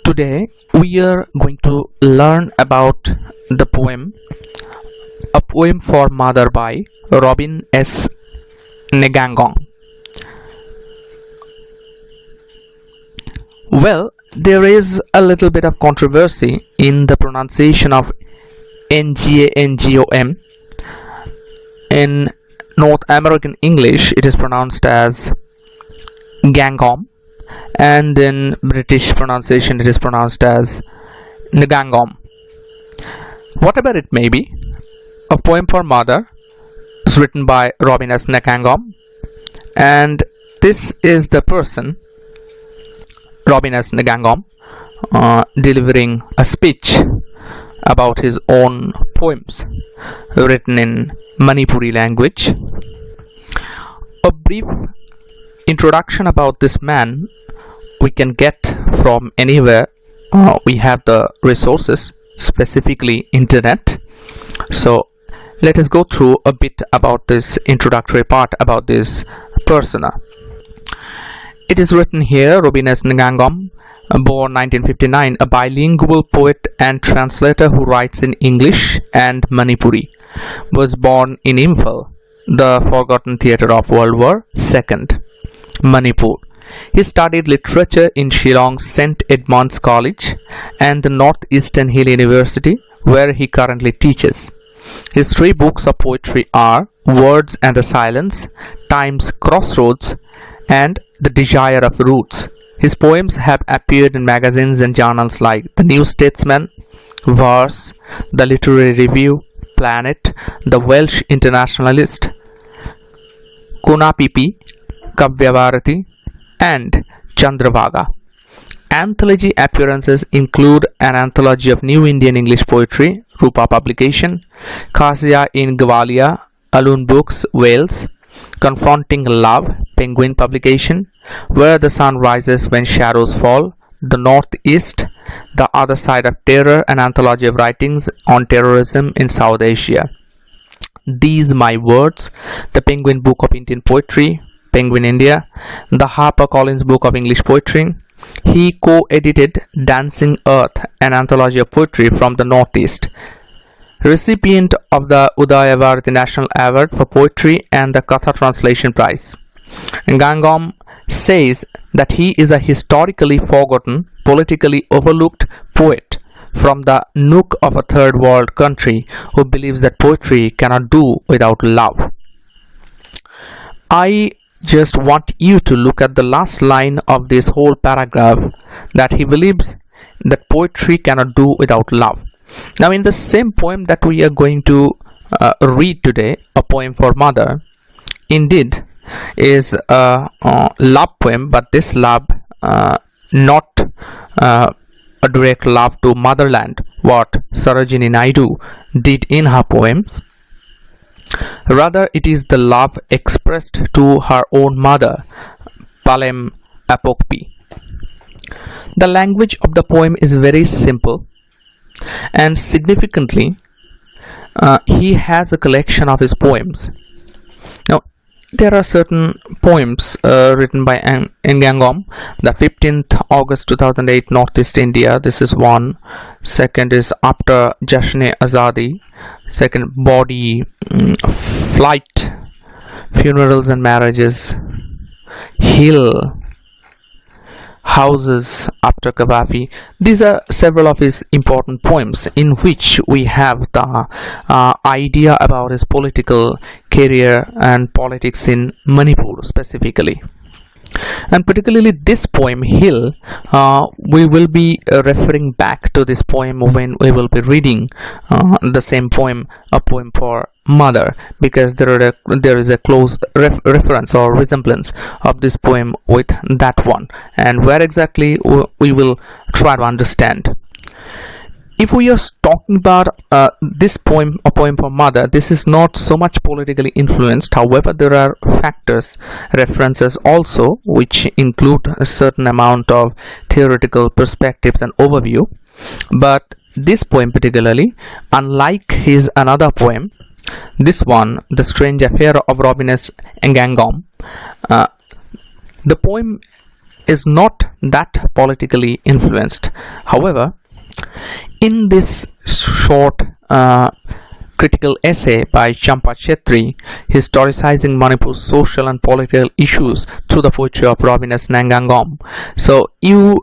Today we are going to learn about the poem A Poem for Mother by Robin S. Ngangom. Well, there is a little bit of controversy in the pronunciation of Ngangom. In North American English it is pronounced as Ngangom, and in British pronunciation it is pronounced as Ngangom. Whatever it may be, A Poem for Mother is written by Robin S. Ngangom, and this is the person, Robin S. Ngangom, delivering a speech about his own poems written in Manipuri language. A brief introduction about this man we can get from anywhere. We have the resources, specifically internet. So let us go through a bit about this introductory part about this persona. It is written here: Robin S. Ngangom, born 1959, a bilingual poet and translator who writes in English and Manipuri, was born in Imphal, the forgotten theatre of World War II, Manipur. He studied literature in Shillong's St. Edmund's College and the Northeastern Hill University, where he currently teaches. His three books of poetry are Words and the Silence, Time's Crossroads, and The Desire of Roots. His poems have appeared in magazines and journals like The New Statesman, Verse, The Literary Review, Planet, The Welsh Internationalist, Kunapipi, Kavyabharati, and Chandrabhaga. Anthology appearances include an anthology of New Indian English Poetry, Rupa publication, Khasiya in Gwalior, Alun Books, Wales, Confronting Love, Penguin publication, Where the Sun Rises When Shadows Fall, The Northeast, The Other Side of Terror, an anthology of writings on terrorism in South Asia. These My Words, the Penguin Book of Indian Poetry, Penguin India, the HarperCollins Book of English Poetry. He co-edited Dancing Earth, an anthology of poetry from the Northeast. Recipient of the Udaya Bharati National Award for Poetry and the Katha Translation Prize. Ngangom says that he is a historically forgotten, politically overlooked poet from the nook of a third world country who believes that poetry cannot do without love. I just want you to look at the last line of this whole paragraph, that he believes that poetry cannot do without love. Now, in the same poem that we are going to read today, A Poem for Mother, indeed is a love poem, but this love not a direct love to motherland, what Sarojini Naidu did in her poems. Rather, it is the love expressed to her own mother, Palem Apokpi. The language of the poem is very simple, and significantly, he has a collection of his poems. Now, there are certain poems written by Ngangom. The 15th August 2008, Northeast India, this is one. Second is After Jashne Azadi. Second, Body, Flight, Funerals and Marriages, Hill, Houses, After Kabafi. These are several of his important poems in which we have the idea about his political career and politics in Manipur specifically. And particularly this poem, Hill, we will be referring back to this poem when we will be reading the same poem, A Poem for Mother, because there is a close reference or resemblance of this poem with that one, and where exactly we will try to understand. If we are talking about this poem, A Poem for Mother, this is not so much politically influenced. However, there are factors, references also, which include a certain amount of theoretical perspectives and overview. But this poem particularly, unlike his another poem, this one, The Strange Affair of Robin S. Ngangom, the poem is not that politically influenced. However, in this short critical essay by Champa Chetri, historicizing Manipur's social and political issues through the poetry of Robin S. Ngangom, so you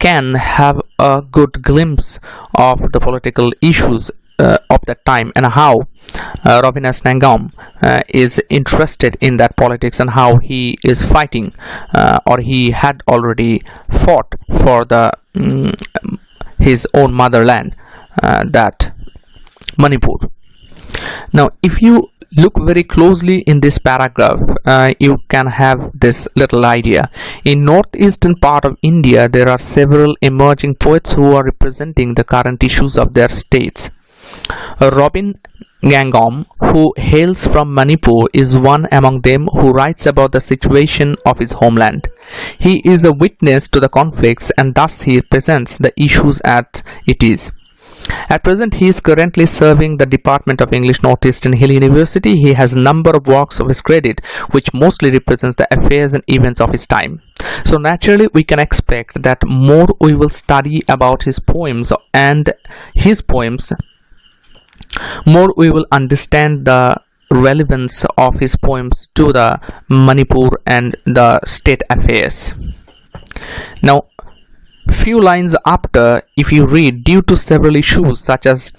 can have a good glimpse of the political issues of that time, and how Robin S. Ngangom is interested in that politics, and how he is fighting or he had already fought for the his own motherland, that Manipur. Now, if you look very closely in this paragraph, you can have this little idea. In northeastern part of India, there are several emerging poets who are representing the current issues of their states. Robin Ngangom, who hails from Manipur, is one among them who writes about the situation of his homeland. He is a witness to the conflicts, and thus he presents the issues as it is. At present, he is currently serving the Department of English, Northeastern Hill University. He has a number of works of his credit, which mostly represents the affairs and events of his time. So naturally, we can expect that more we will study about his poems and his poems, more we will understand the relevance of his poems to the Manipur and the state affairs. Now, few lines after, if you read, due to several issues such as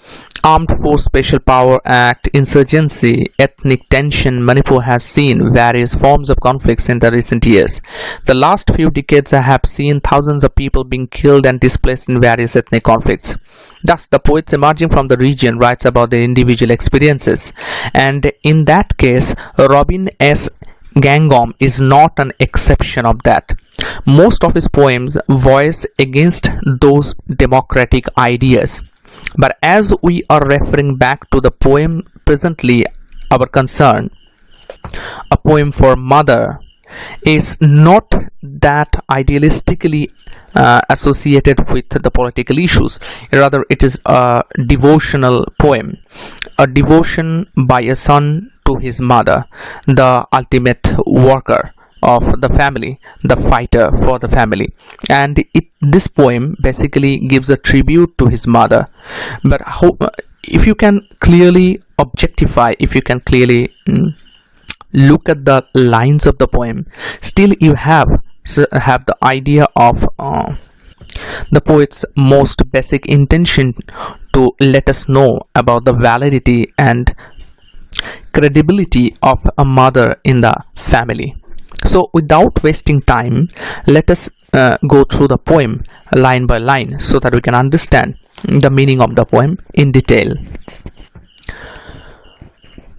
Armed Force Special Power Act, insurgency, ethnic tension, Manipur has seen various forms of conflicts in the recent years. The last few decades have seen thousands of people being killed and displaced in various ethnic conflicts. Thus, the poets emerging from the region writes about their individual experiences, and in that case, Robin S. Ngangom is not an exception of that. Most of his poems voice against those democratic ideas. But as we are referring back to the poem presently our concern, a poem for mother is not that idealistically associated with the political issues. Rather, it is a devotional poem, a devotion by a son to his mother, the ultimate worker of the family, the fighter for the family. And this poem basically gives a tribute to his mother. But if you can clearly objectify, if you can clearly look at the lines of the poem, still you have the idea of the poet's most basic intention to let us know about the validity and credibility of a mother in the family. So without wasting time, let us go through the poem line by line so that we can understand the meaning of the poem in detail.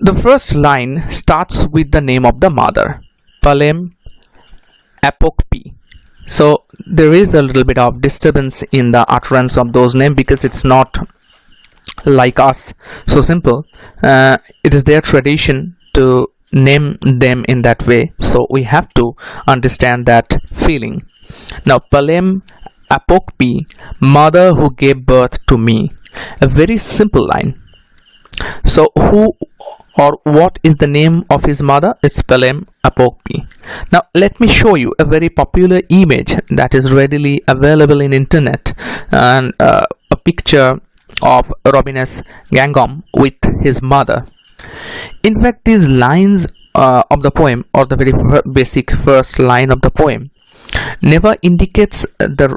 The first line starts with the name of the mother, Palem Apokpi. So there is a little bit of disturbance in the utterance of those names because it's not like us so simple. It is their tradition to name them in that way, so we have to understand that feeling. Now, Palem Apokpi, mother who gave birth to me. A very simple line. So who or what is the name of his mother? It's Palem Apokpi. Now let me show you a very popular image that is readily available in internet, and a picture of Robin S. Ngangom with his mother. In fact, these lines of the poem, or the very basic first line of the poem, never indicates the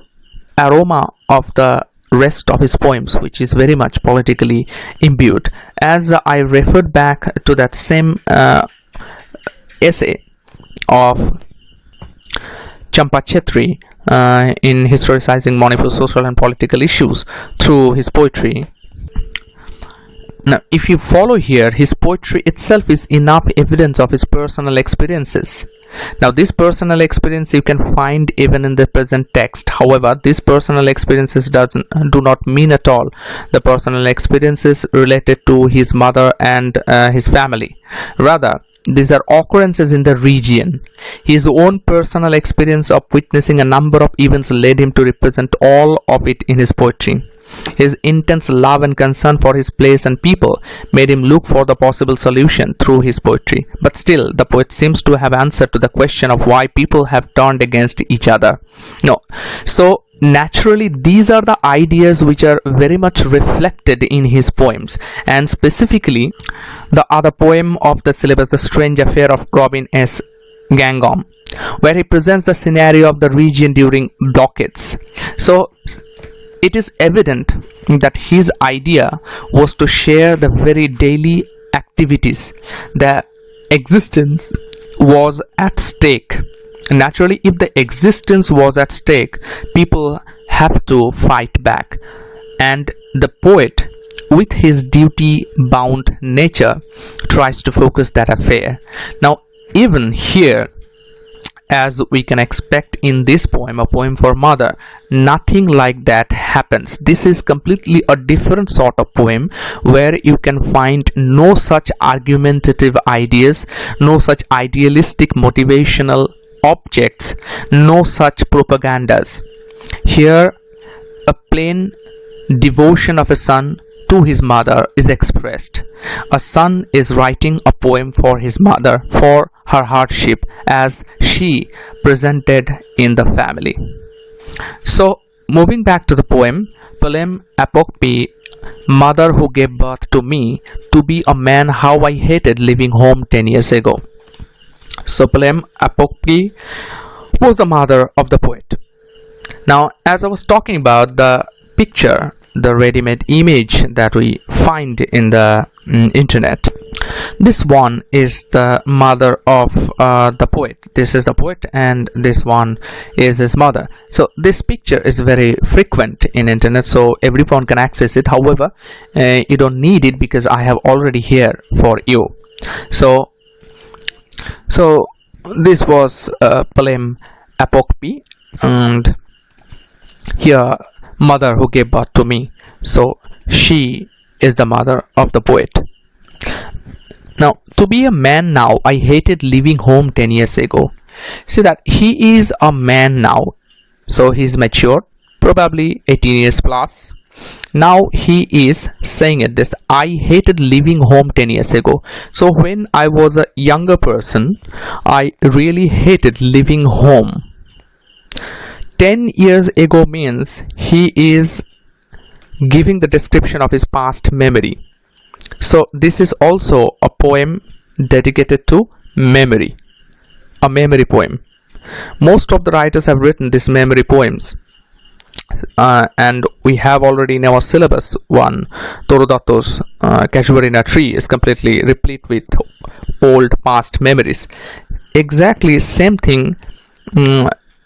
aroma of the rest of his poems, which is very much politically imbued. As I referred back to that same essay of Champa Chetri in historicizing Manipur's social and political issues through his poetry. Now, if you follow here, his poetry itself is enough evidence of his personal experiences. Now, this personal experience you can find even in the present text. However, these personal experiences do not mean at all the personal experiences related to his mother and his family. Rather, These are occurrences in the region. His own personal experience of witnessing a number of events led him to represent all of it in his poetry. His intense love and concern for his place and people made him look for the possible solution through his poetry. But still, the poet seems to have answered to the question of why people have turned against each other. No. So, naturally, these are the ideas which are very much reflected in his poems, and specifically the other poem of the syllabus, The Strange Affair of Robin S. Ngangom, where he presents the scenario of the region during blockades. So it is evident that his idea was to share the very daily activities. The existence was at stake. Naturally, if the existence was at stake, people have to fight back, and the poet, with his duty bound nature, tries to focus that affair. Now, even here, as we can expect in this poem, a poem for mother, nothing like that happens. This is completely a different sort of poem, where you can find no such argumentative ideas, no such idealistic motivational objects, no such propagandas. Here, a plain devotion of a son to his mother is expressed. A son is writing a poem for his mother, for her hardship as she presented in the family. So, moving back to the poem, Polem Apokpi, mother who gave birth to me, to be a man how I hated leaving home 10 years ago. So, Polem Apokpi was the mother of the poet. Now, as I was talking about the picture, the ready-made image that we find in the internet, this one is the mother of the poet. This is the poet, and this one is his mother. So this picture is very frequent in internet, so everyone can access it. However, you don't need it because I have already here for you. So this was Polem Apokpi, and here, mother who gave birth to me. So she is the mother of the poet. Now, to be a man now, I hated leaving home 10 years ago. See that he is a man now, so he is mature, probably 18 years plus. Now he is saying it, this, I hated leaving home 10 years ago. So when I was a younger person, I really hated leaving home. 10 years ago means he is giving the description of his past memory. So this is also a poem dedicated to memory, a memory poem. Most of the writers have written these memory poems, and we have already in our syllabus one, Torodato's Casuarina tree is completely replete with old past memories. Exactly same thing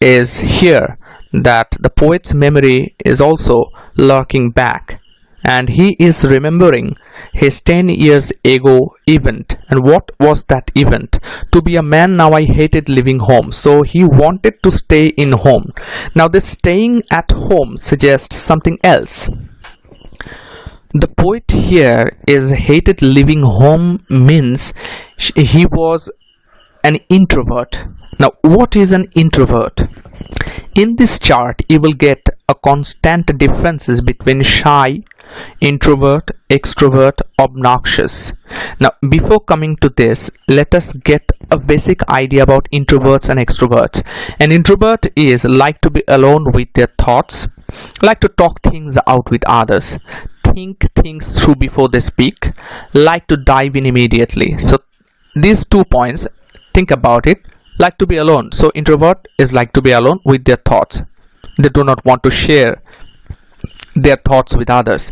is here, that the poet's memory is also lurking back, and he is remembering his 10 years ago event. And what was that event? To be a man now, I hated leaving home. So he wanted to stay in home. Now this staying at home suggests something else. The poet here is hated leaving home means he was an introvert. Now what is an introvert? In this chart you will get a constant differences between shy, introvert, extrovert, obnoxious. Now before coming to this, let us get a basic idea about introverts and extroverts. An introvert is like to be alone with their thoughts, like to talk things out with others, think things through before they speak, like to dive in immediately. So these 2 points, think about it. Like to be alone. So introvert is like to be alone with their thoughts. They do not want to share their thoughts with others.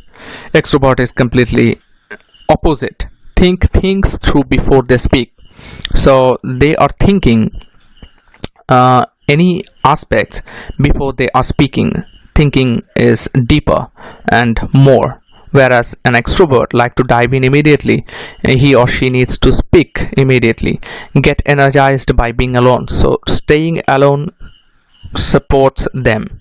Extrovert is completely opposite. Think things through before they speak. So they are thinking any aspects before they are speaking. Thinking is deeper and more. Whereas an extrovert like to dive in immediately. He or she needs to speak immediately, get energized by being alone. So staying alone supports them.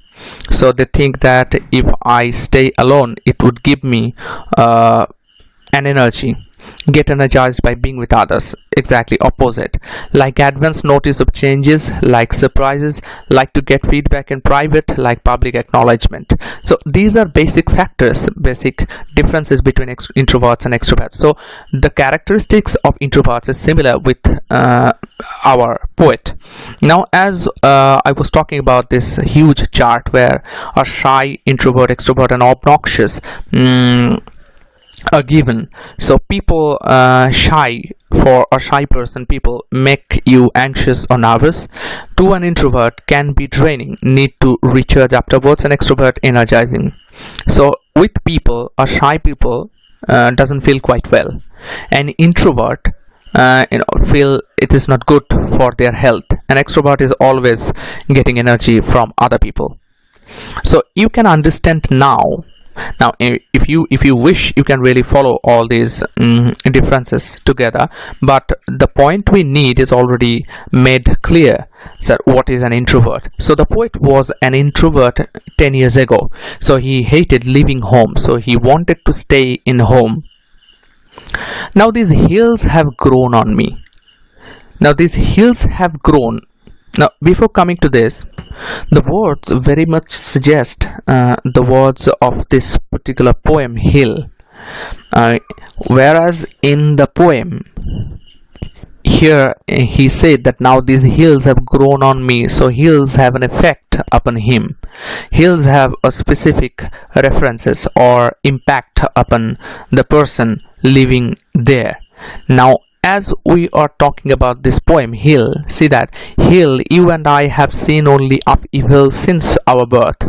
So they think that if I stay alone, it would give me an energy. get energized by being with others. Exactly opposite. Like advance notice of changes, like surprises, like to get feedback in private, like public acknowledgement. So these are basic factors, basic differences between introverts and extroverts. So the characteristics of introverts is similar with our poet. Now, as I was talking about this huge chart where a shy, introvert, extrovert, and obnoxious are given. So people shy, for a shy person, people make you anxious or nervous. To an introvert can be draining, need to recharge afterwards, and extrovert energizing. So with people, a shy people doesn't feel quite well. An introvert feel it is not good for their health. An extrovert is always getting energy from other people. So you can understand now. If you wish, you can really follow all these differences together, but the point we need is already made clear. So what is an introvert? So the poet was an introvert 10 years ago. So he hated leaving home, so he wanted to stay in home. Now these hills have grown on me. Now these hills have grown. Now before coming to this, the words very much suggest the words of this particular poem, hill. Whereas in the poem here he said that now these hills have grown on me. So hills have an effect upon him. Hills have a specific references or impact upon the person living there. Now as we are talking about this poem, hill, see that hill, you and I have seen only of evil since our birth.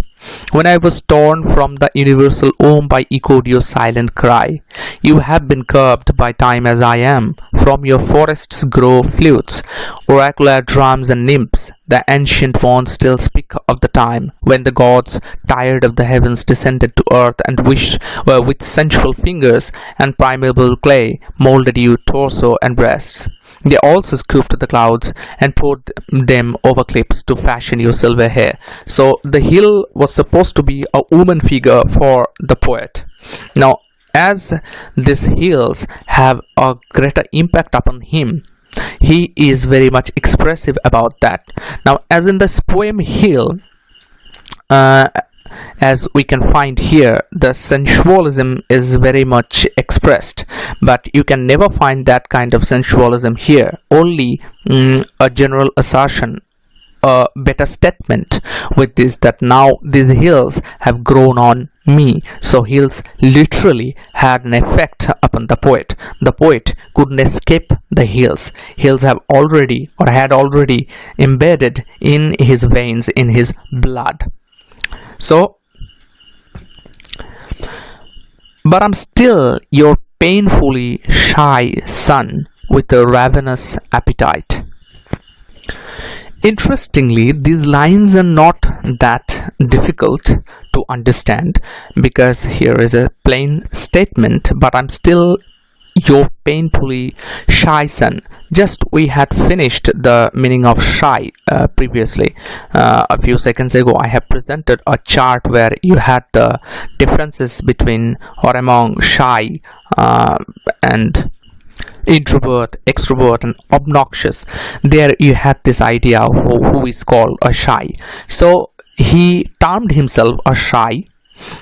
When I was torn from the universal womb, I echoed your silent cry. You have been curbed by time as I am. From your forests grow flutes, oracular drums and nymphs. The ancient ones still speak of the time when the gods, tired of the heavens, descended to earth and wished with sensual fingers and primeval clay molded you torso and breasts. They also scooped the clouds and poured them over cliffs to fashion your silver hair. So the hill was supposed to be a woman figure for the poet. Now, as these hills have a greater impact upon him, he is very much expressive about that. Now, as in this poem hill, as we can find here, the sensualism is very much expressed, but you can never find that kind of sensualism here. Only a general assertion, a better statement with this, that now these hills have grown on me. So hills literally had an effect upon the poet. The poet couldn't escape the hills. Hills have already or had already embedded in his veins, in his blood. So, but I'm still your painfully shy son with a ravenous appetite. Interestingly, these lines are not that difficult to understand because here is a plain statement, but I'm still your painfully shy son. Just we had finished the meaning of shy previously. A few seconds ago I have presented a chart where you had the differences between or among shy and introvert, extrovert, and obnoxious. There you had this idea of who is called a shy. So he termed himself a shy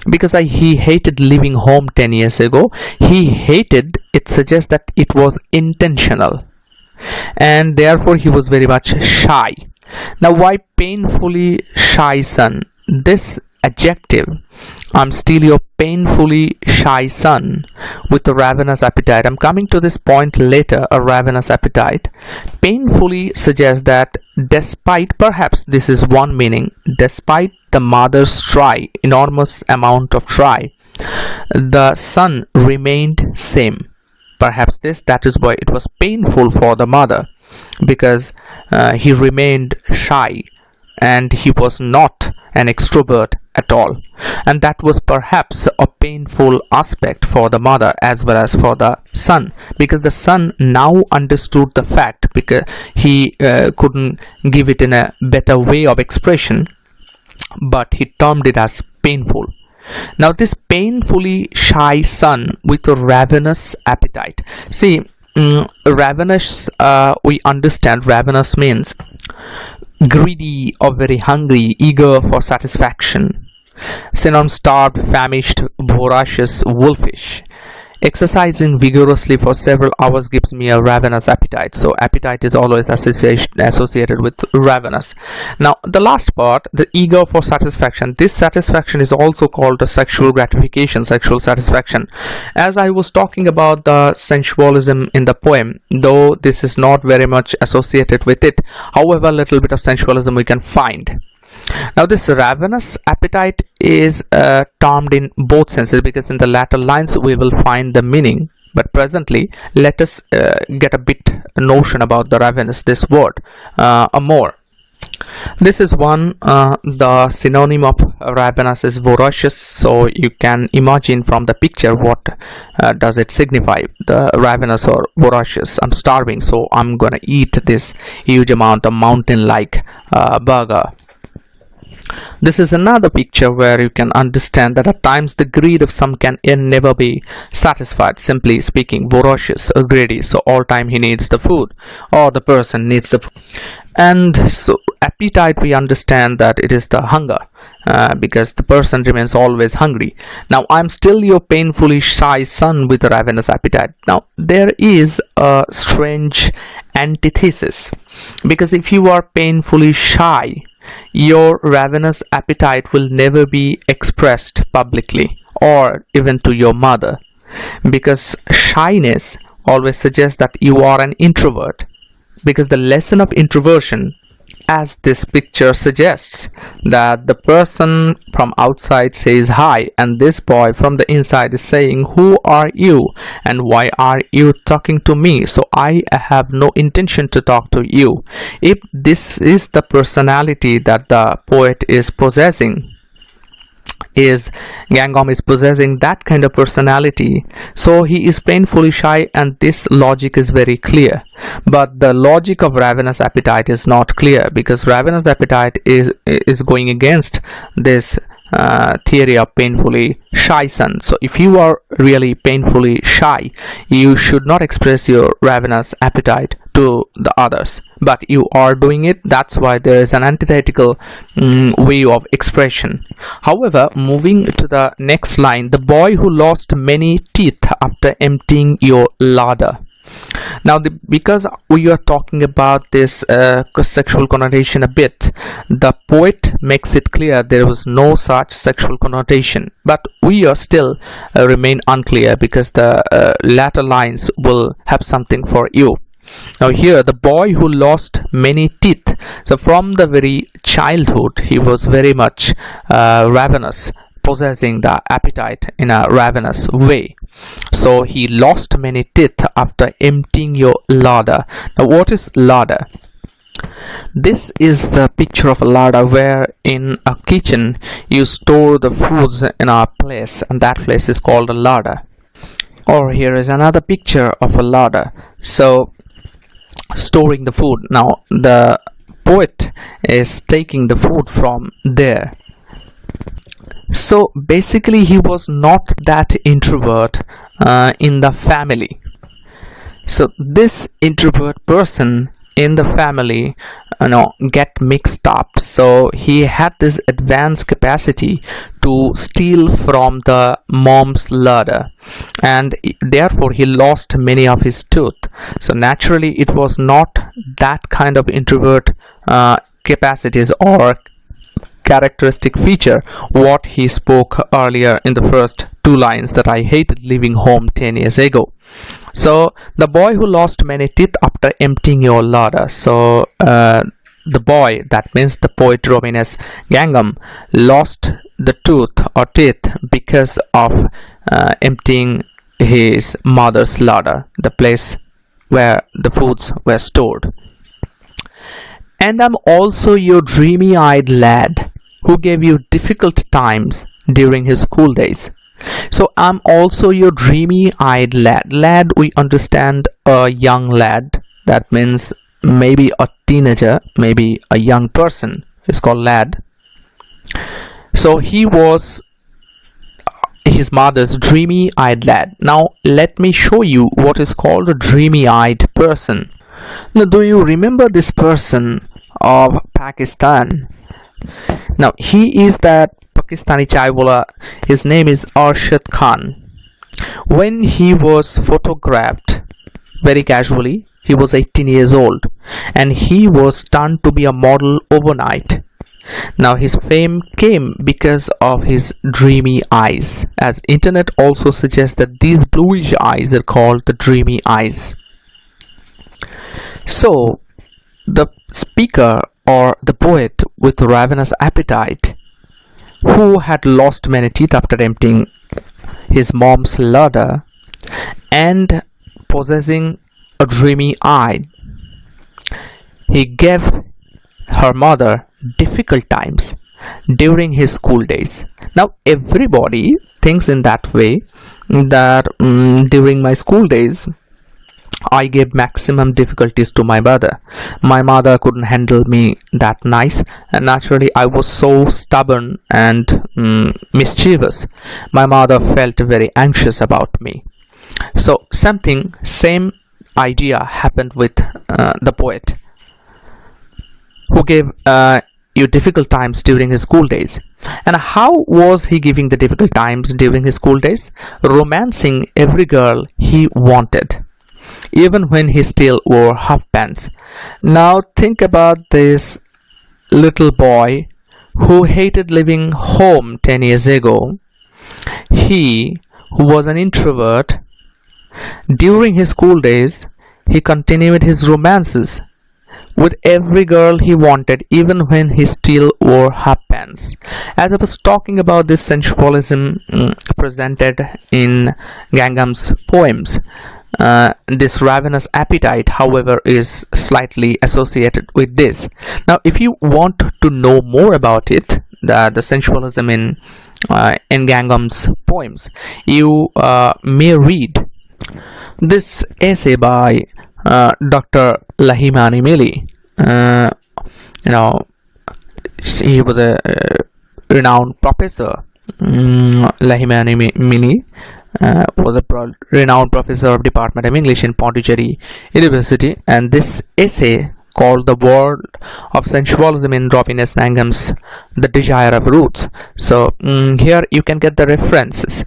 because he hated leaving home 10 years ago. He hated, it suggests that it was intentional, and therefore he was very much shy. Now why painfully shy son? This adjective, I'm still your painfully shy son with a ravenous appetite. I'm coming to this point later. A ravenous appetite painfully suggests that despite, perhaps this is one meaning, despite the mother's enormous amount of try, the son remained same. Perhaps that is why it was painful for the mother, because he remained shy and he was not an extrovert at all, and that was perhaps a painful aspect for the mother as well as for the son, because the son now understood the fact, because he couldn't give it in a better way of expression, but he termed it as painful. Now this painfully shy son with a ravenous appetite. See, ravenous, we understand ravenous means greedy or very hungry, eager for satisfaction. Synonym: starved, famished, voracious, wolfish. Exercising vigorously for several hours gives me a ravenous appetite. So appetite is always associated with ravenous. Now the last part, the eager for satisfaction. This satisfaction is also called a sexual gratification, sexual satisfaction. As I was talking about the sensualism in the poem, though this is not very much associated with it, however, a little bit of sensualism we can find. Now this ravenous appetite is termed in both senses, because in the latter lines we will find the meaning, but presently let us get a bit notion about the ravenous, this word more. This is one, the synonym of ravenous is voracious, so you can imagine from the picture what does it signify. The ravenous or voracious, I'm starving, so I'm gonna eat this huge amount of mountain-like burger. This is another picture where you can understand that at times the greed of some can never be satisfied. Simply speaking, voracious or greedy, so all time he needs the food, or the person needs the food. And so appetite, we understand that it is the hunger, because the person remains always hungry. Now I'm still your painfully shy son with a ravenous appetite. Now there is a strange antithesis, because if you are painfully shy, your ravenous appetite will never be expressed publicly or even to your mother, because shyness always suggests that you are an introvert. Because the lesson of introversion, as this picture suggests, that the person from outside says hi, and this boy from the inside is saying, who are you and why are you talking to me? So I have no intention to talk to you. If this is the personality that the poet is possessing, Ngangom is possessing that kind of personality, so he is painfully shy, and this logic is very clear. But the logic of ravenous appetite is not clear, because ravenous appetite is going against this theory of painfully shy son. So if you are really painfully shy, you should not express your ravenous appetite to the others, but you are doing it. That's why there is an antithetical way of expression. However, moving to the next line, the boy who lost many teeth after emptying your larder. Now because we are talking about this sexual connotation a bit, the poet makes it clear there was no such sexual connotation, but we are still remain unclear, because the latter lines will have something for you. Now here, the boy who lost many teeth, so from the very childhood he was very much ravenous, possessing the appetite in a ravenous way. So he lost many teeth after emptying your larder. Now what is larder? This is the picture of a larder, where in a kitchen you store the foods in a place, and that place is called a larder. Or here is another picture of a larder, so storing the food. Now the poet is taking the food from there. So basically he was not that introvert in the family. So this introvert person in the family get mixed up, so he had this advanced capacity to steal from the mom's larder, and therefore he lost many of his teeth. So naturally it was not that kind of introvert capacities or characteristic feature what he spoke earlier in the first two lines, that I hated leaving home 10 years ago. So the boy who lost many teeth after emptying your larder. So the boy, that means the poet Romanes Ngangom, lost the tooth or teeth because of emptying his mother's larder, the place where the foods were stored. And I'm also your dreamy-eyed lad who gave you difficult times during his school days. So I'm also your dreamy-eyed lad. Lad, we understand a young lad. That means maybe a teenager, maybe a young person is called lad. So he was his mother's dreamy-eyed lad. Now let me show you what is called a dreamy-eyed person. Now, do you remember this person of Pakistan? Now he is that Pakistani chaiwala. His name is Arshad Khan. When he was photographed very casually, he was 18 years old and he was turned to be a model overnight. Now his fame came because of his dreamy eyes, as internet also suggests that these bluish eyes are called the dreamy eyes. So the speaker, or the poet with ravenous appetite, who had lost many teeth after emptying his mom's larder and possessing a dreamy eye, he gave her mother difficult times during his school days. Now everybody thinks in that way, that during my school days I gave maximum difficulties to my mother. My mother couldn't handle me that nice, and naturally I was so stubborn and mischievous. My mother felt very anxious about me. So same idea happened with the poet who gave you difficult times during his school days. And how was he giving the difficult times during his school days? Romancing every girl he wanted, even when he still wore half pants. Now think about this little boy who hated leaving home 10 years ago. He, who was an introvert, during his school days, he continued his romances with every girl he wanted, even when he still wore half pants. As I was talking about this sensualism presented in Ngangom's poems, this ravenous appetite, however, is slightly associated with this. Now if you want to know more about it, the sensualism in Ngangom's poems, you may read this essay by Dr. Lahimani Mili. He was a renowned professor. Lahimani Mili was a renowned professor of Department of English in Pondicherry University, and this essay called "The World of Sensualism in Robinus Ngangom's The Desire of Roots." So here you can get the references.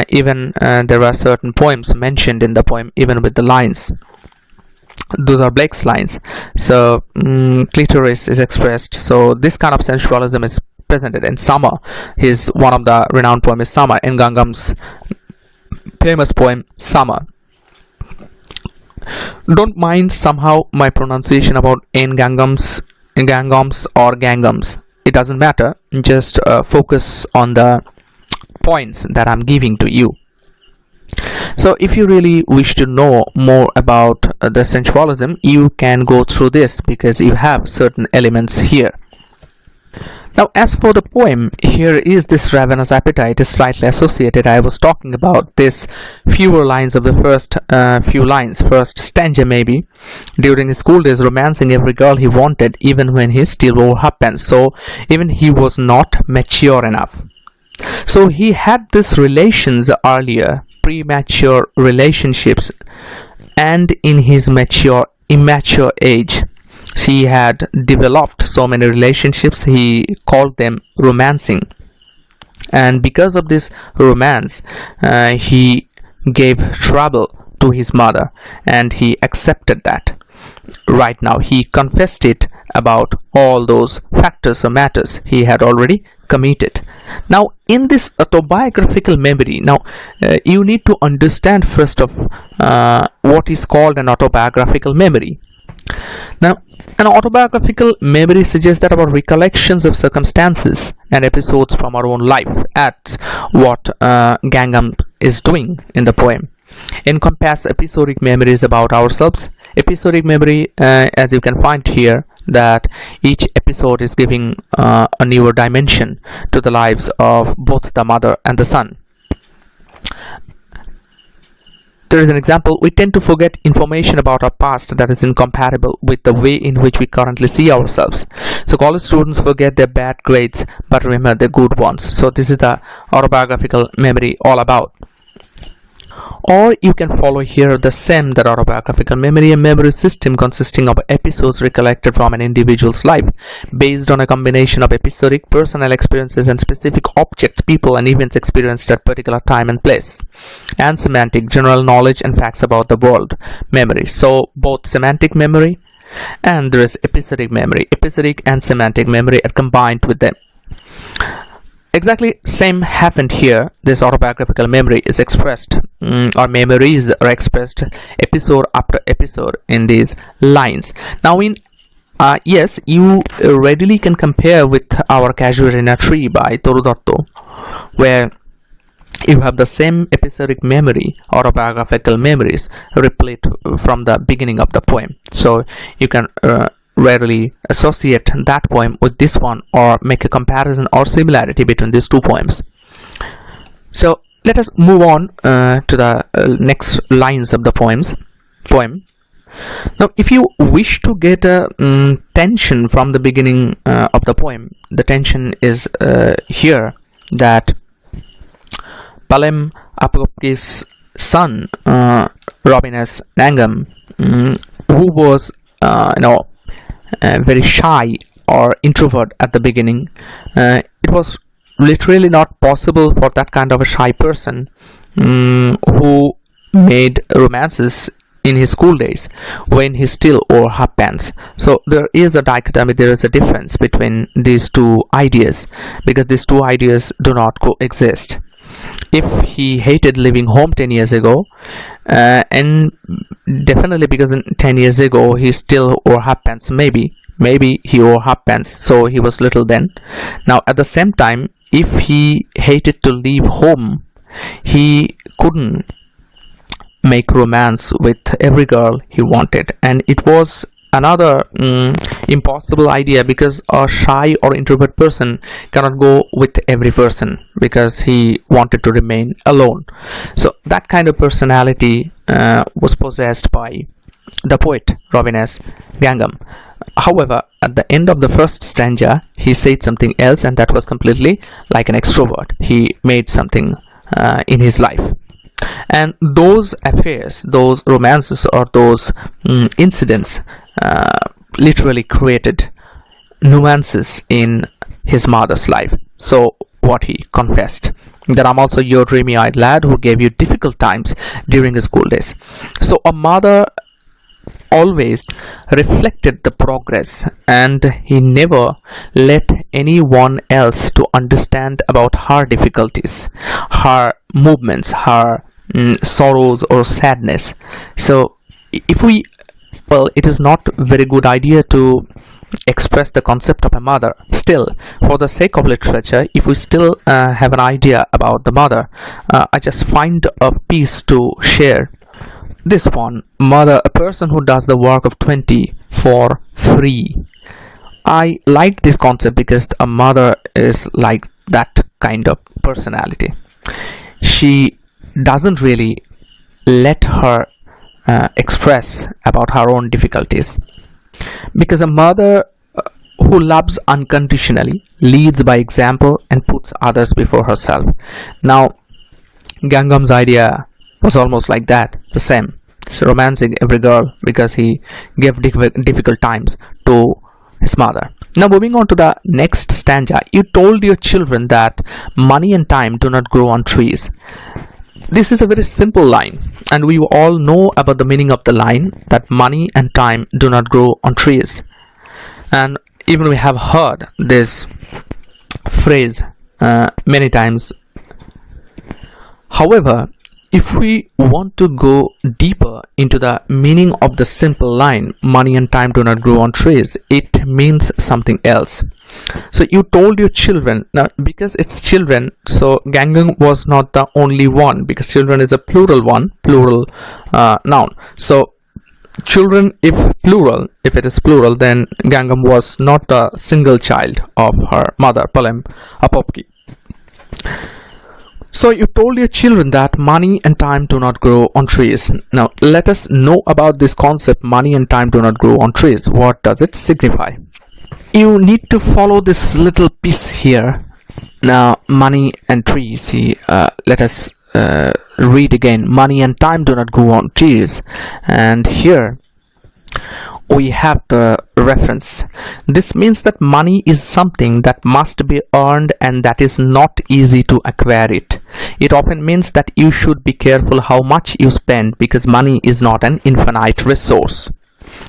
Even there are certain poems mentioned in the poem, even with the lines. Those are Blake's lines. So clitoris is expressed. So this kind of sensualism is presented in Summer. One of the renowned poem is Summer, in Ngangom's famous poem Summer. Don't mind somehow my pronunciation about Ngangom's or Ngangom's. It doesn't matter. Just focus on the points that I'm giving to you. So if you really wish to know more about the sensualism, you can go through this, because you have certain elements here. Now as for the poem, here is this ravenous appetite is slightly associated. I was talking about this fewer lines of the first stanza maybe. During his school days, romancing every girl he wanted, even when he still wore half pants. So even he was not mature enough. So he had these relations earlier, premature relationships, and in his immature age he had developed so many relationships. He called them romancing, and because of this romance he gave trouble to his mother, and he accepted that. Right now he confessed it about all those factors or matters he had already committed. Now in this autobiographical memory, you need to understand first of what is called an autobiographical memory. Now an autobiographical memory suggests that our recollections of circumstances and episodes from our own life, at what Ngangom is doing in the poem, encompass episodic memories about ourselves. Episodic memory, as you can find here, that each episode is giving a newer dimension to the lives of both the mother and the son. There is an example. We tend to forget information about our past that is incompatible with the way in which we currently see ourselves. So college students forget their bad grades but remember the good ones. So this is the autobiographical memory all about. Or you can follow here the SEM, that autobiographical memory, a memory system consisting of episodes recollected from an individual's life based on a combination of episodic personal experiences and specific objects, people and events experienced at particular time and place. And semantic, general knowledge and facts about the world memory. So both semantic memory and there is episodic memory. Episodic and semantic memory are combined with them. Exactly same happened here. This autobiographical memory is expressed or memories are expressed episode after episode in these lines. Now in yes, you readily can compare with our Casuary in a Tree by Toru Dotto, where you have the same episodic memory, autobiographical memories replete from the beginning of the poem. So you can rarely associate that poem with this one or make a comparison or similarity between these two poems. So let us move on to the next lines of the poem. Now if you wish to get a tension from the beginning of the poem, the tension is here that Palem Apok's son, Robin S. Ngangom, who was very shy or introvert at the beginning, it was literally not possible for that kind of a shy person who made romances in his school days when he still wore half pants. So there is a dichotomy, there is a difference between these two ideas, because these two ideas do not coexist. If he hated leaving home 10 years ago, and definitely because 10 years ago he still wore half pants, maybe he wore half pants, so he was little then. Now at the same time, if he hated to leave home, he couldn't make romance with every girl he wanted, and it was another impossible idea, because a shy or introvert person cannot go with every person because he wanted to remain alone. So that kind of personality was possessed by the poet Robin S. Ngangom. However, at the end of the first stanza he said something else, and that was completely like an extrovert. He made something in his life, and those affairs, those romances or those incidents literally created nuances in his mother's life. So what he confessed, that I'm also your dreamy-eyed lad who gave you difficult times during his school days. So a mother always reflected the progress, and he never let anyone else to understand about her difficulties, her movements, her sorrows or sadness. So if we, well, it is not a very good idea to express the concept of a mother. Still, for the sake of literature, if we still have an idea about the mother, I just find a piece to share. This one, mother, a person who does the work of 20 for free. I like this concept because a mother is like that kind of personality. She doesn't really let her express about her own difficulties, because a mother who loves unconditionally, leads by example and puts others before herself. Now Ngangom's idea was almost like that, the same. He's romancing every girl because he gave difficult times to his mother. Now moving on to the next stanza. You told your children that money and time do not grow on trees. This is a very simple line, and we all know about the meaning of the line, that money and time do not grow on trees. And even we have heard this phrase many times. However, if we want to go deeper into the meaning of the simple line, money and time do not grow on trees, it means something else. So you told your children, now because it's children, so Ngangom was not the only one, because children is a plural one, plural noun. So children, if it is plural, then Ngangom was not a single child of her mother, Palem Apokki. So you told your children that money and time do not grow on trees. Now let us know about this concept, money and time do not grow on trees. What does it signify? You need to follow this little piece here. Now money and trees, see, let us read again. Money and time do not grow on trees, and here we have the reference. This means that money is something that must be earned and that is not easy to acquire it. It often means that you should be careful how much you spend, because money is not an infinite resource.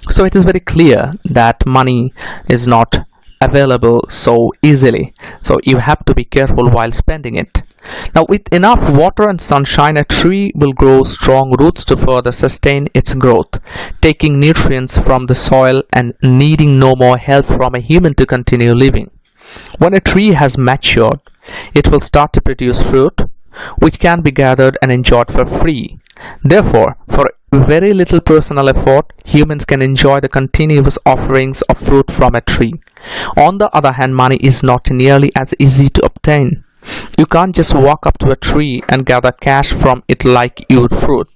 So it is very clear that money is not available so easily, so you have to be careful while spending it. Now with enough water and sunshine, a tree will grow strong roots to further sustain its growth, taking nutrients from the soil and needing no more help from a human to continue living. When a tree has matured, it will start to produce fruit, which can be gathered and enjoyed for free. Therefore, for very little personal effort, humans can enjoy the continuous offerings of fruit from a tree. On the other hand, money is not nearly as easy to obtain. You can't just walk up to a tree and gather cash from it like you would fruit.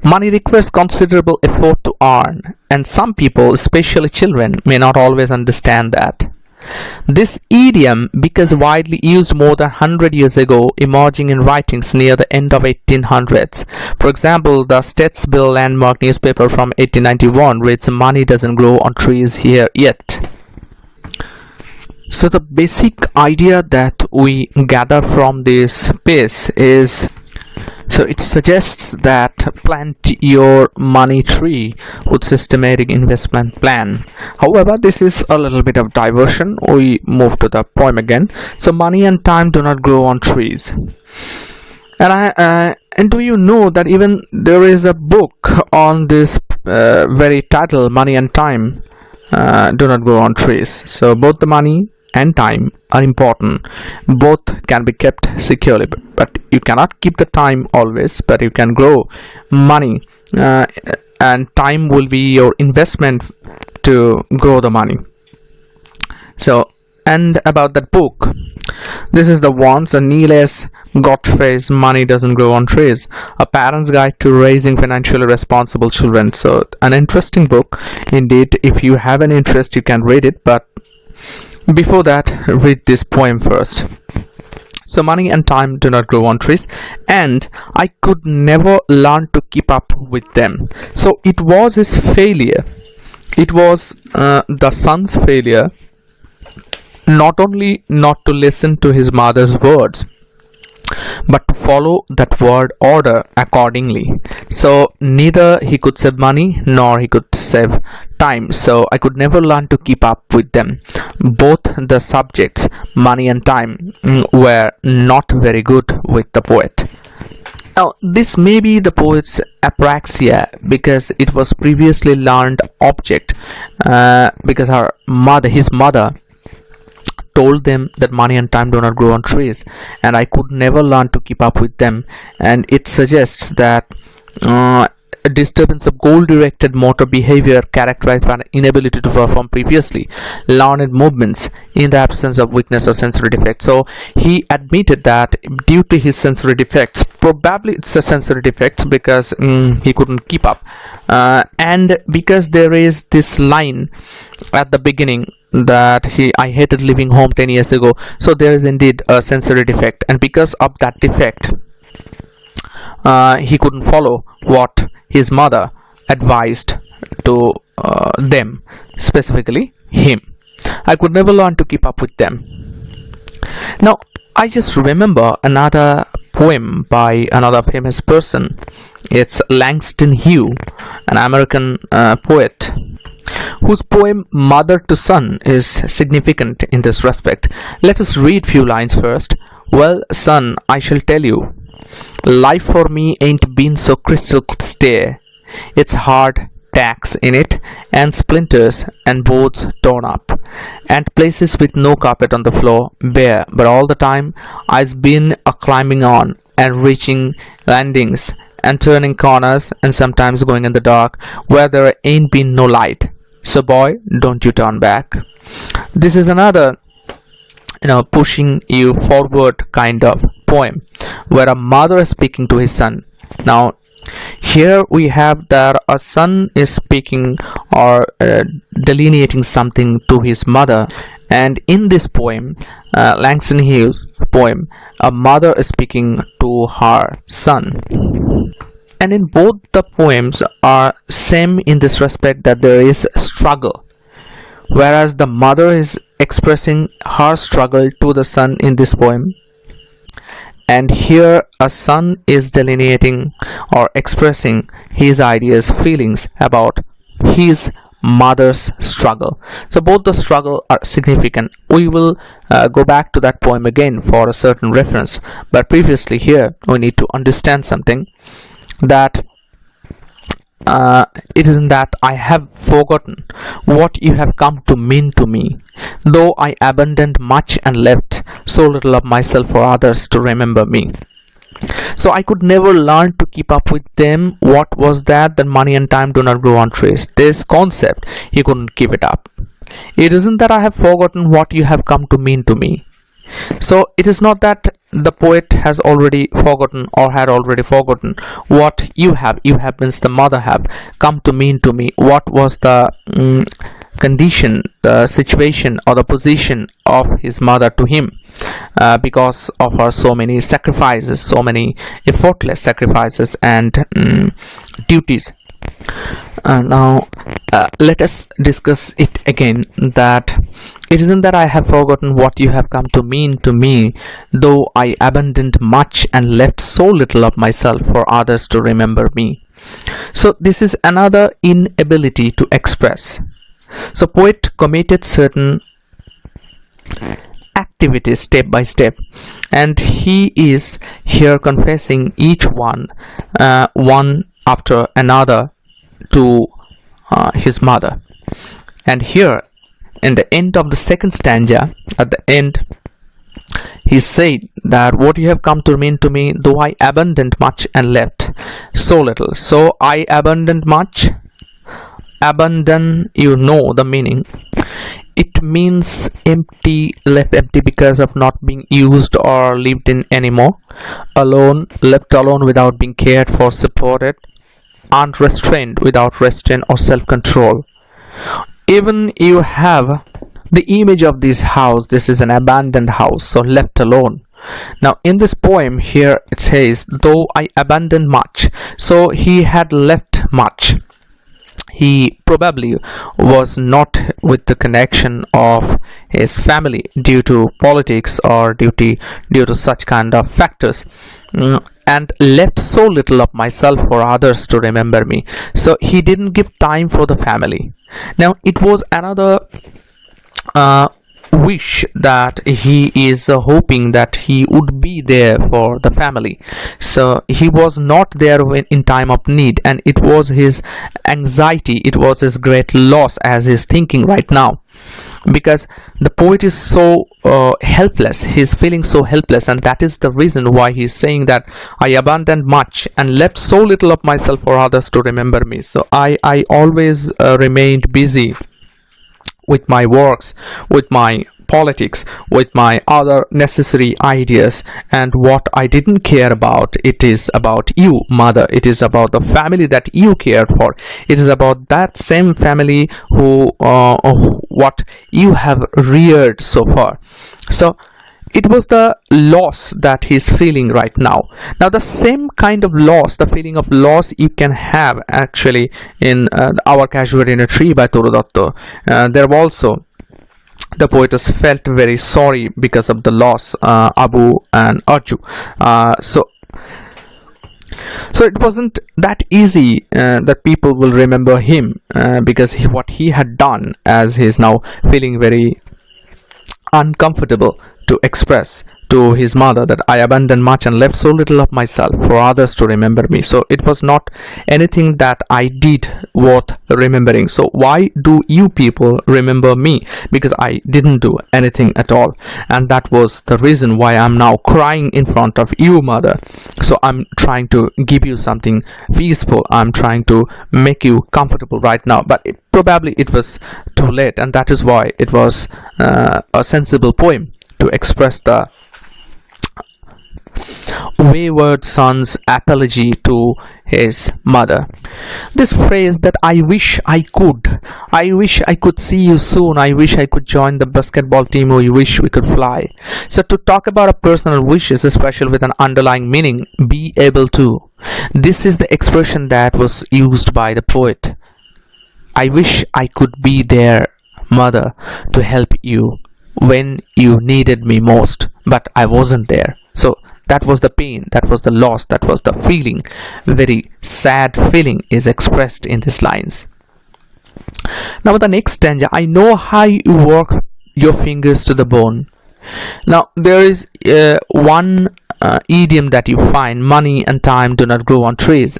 Money requires considerable effort to earn, and some people, especially children, may not always understand that. This idiom became widely used more than 100 years ago, emerging in writings near the end of 1800s. For example, the Statesville Landmark newspaper from 1891 reads, "Money doesn't grow on trees here yet." So the basic idea that we gather from this piece is, so it suggests that plant your money tree with systematic investment plan. However, this is a little bit of diversion. We move to the poem again. So money and time do not grow on trees. And do you know that even there is a book on this very title, Money and Time do not grow on trees. So both the money and time are important. Both can be kept securely, but you cannot keep the time always, but you can grow money, and time will be your investment to grow the money. So, and about that book, this is the one. So Neil S. Godfrey's Money Doesn't Grow on Trees, a parent's guide to raising financially responsible children. So an interesting book indeed. If you have an interest, you can read it, but before that, read this poem first. So money and time do not grow on trees, and I could never learn to keep up with them. So it was his failure. It was the son's failure, not only not to listen to his mother's words, but to follow that word order accordingly. So neither he could save money nor he could save time. So I could never learn to keep up with them. Both the subjects, money and time, were not very good with the poet. Now this may be the poet's apraxia, because it was previously learned object, because his mother told them that money and time do not grow on trees, and I could never learn to keep up with them. And it suggests that a disturbance of goal-directed motor behavior characterized by an inability to perform previously learned movements in the absence of weakness or sensory defect. So he admitted that due to his sensory defects, probably it's a sensory defect, because he couldn't keep up, and because there is this line at the beginning that I hated leaving home 10 years ago. So there is indeed a sensory defect, and because of that defect, he couldn't follow what his mother advised to them, specifically him. I could never learn to keep up with them. Now I just remember another poem by another famous person. It's Langston Hughes, an American poet, whose poem Mother to Son is significant in this respect. Let us read few lines first. "Well, son, I shall tell you, life for me ain't been so crystal clear. It's hard tacks in it, and splinters and boards torn up, and places with no carpet on the floor bare, but all the time I've been a climbing on and reaching landings and turning corners and sometimes going in the dark where there ain't been no light. So boy, don't you turn back." This is another pushing you forward kind of poem where a mother is speaking to his son. Now here we have that a son is speaking or delineating something to his mother, and in this poem, Langston Hughes poem, a mother is speaking to her son. And in both the poems are same in this respect that there is struggle, whereas the mother is expressing her struggle to the son in this poem, and here a son is delineating or expressing his ideas, feelings about his mother's struggle. So both the struggle are significant. We will go back to that poem again for a certain reference, but previously here we need to understand something, that it isn't that I have forgotten what you have come to mean to me, though I abandoned much and left so little of myself for others to remember me. So I could never learn to keep up with them. What was that money and time do not grow on trees? This concept, he couldn't keep it up. It isn't that I have forgotten what you have come to mean to me. So it is not that the poet has already forgotten or had already forgotten what you have means the mother have come to mean to me. What was the condition, the situation or the position of his mother to him, because of her so many sacrifices, so many effortless sacrifices and duties. Now let us discuss it again, that it isn't that I have forgotten what you have come to mean to me, though I abandoned much and left so little of myself for others to remember me. So this is another inability to express. So poet committed certain activities step by step, and he is here confessing each one one after another to his mother. And here in the end of the second stanza, at the end, he said that what you have come to mean to me, though I abandoned much and left so little. So I abandoned much. Abandon, you know the meaning. It means empty, left empty because of not being used or lived in anymore. Alone, left alone without being cared for, supported. Unrestrained, without restraint or self-control. Even you have the image of this house. This is an abandoned house, so left alone. Now in this poem here it says, though I abandoned much. So he had left much. He probably was not with the connection of his family due to politics or due to such kind of factors, and left so little of myself for others to remember me. So he didn't give time for the family. Now it was another wish that he is hoping that he would be there for the family. So he was not there when in time of need, and it was his anxiety, it was his great loss as he's thinking right now, because the poet is so helpless. He's feeling so helpless, and that is the reason why he's saying that I abandoned much and left so little of myself for others to remember me. So I always remained busy with my works, with my politics, with my other necessary ideas, and what I didn't care about, it is about you, mother. It is about the family that you cared for. It is about that same family who what you have reared so far. So it was the loss that he's feeling right now. Now the same kind of loss, the feeling of loss, you can have actually in Our Casualty in a Tree by Toru Dotto. There also the poetess felt very sorry because of the loss, Abu and Arju. So it wasn't that easy that people will remember him because what he had done, as he is now feeling very uncomfortable to express to his mother that I abandoned much and left so little of myself for others to remember me. So it was not anything that I did worth remembering. So why do you people remember me? Because I didn't do anything at all, and that was the reason why I'm now crying in front of you, mother. So I'm trying to give you something peaceful. I'm trying to make you comfortable right now, but probably it was too late, and that is why it was a sensible poem to express the wayward son's apology to his mother. This phrase that I wish I could see you soon, I wish I could join the basketball team, or I wish we could fly. So to talk about a personal wishes, especially with an underlying meaning, be able to. This is the expression that was used by the poet. I wish I could be there, mother, to help you when you needed me most, but I wasn't there. So that was the pain, that was the loss, that was the feeling. Very sad feeling is expressed in these lines. Now the next stanza, I know how you work your fingers to the bone. Now there is one idiom that you find, money and time do not grow on trees.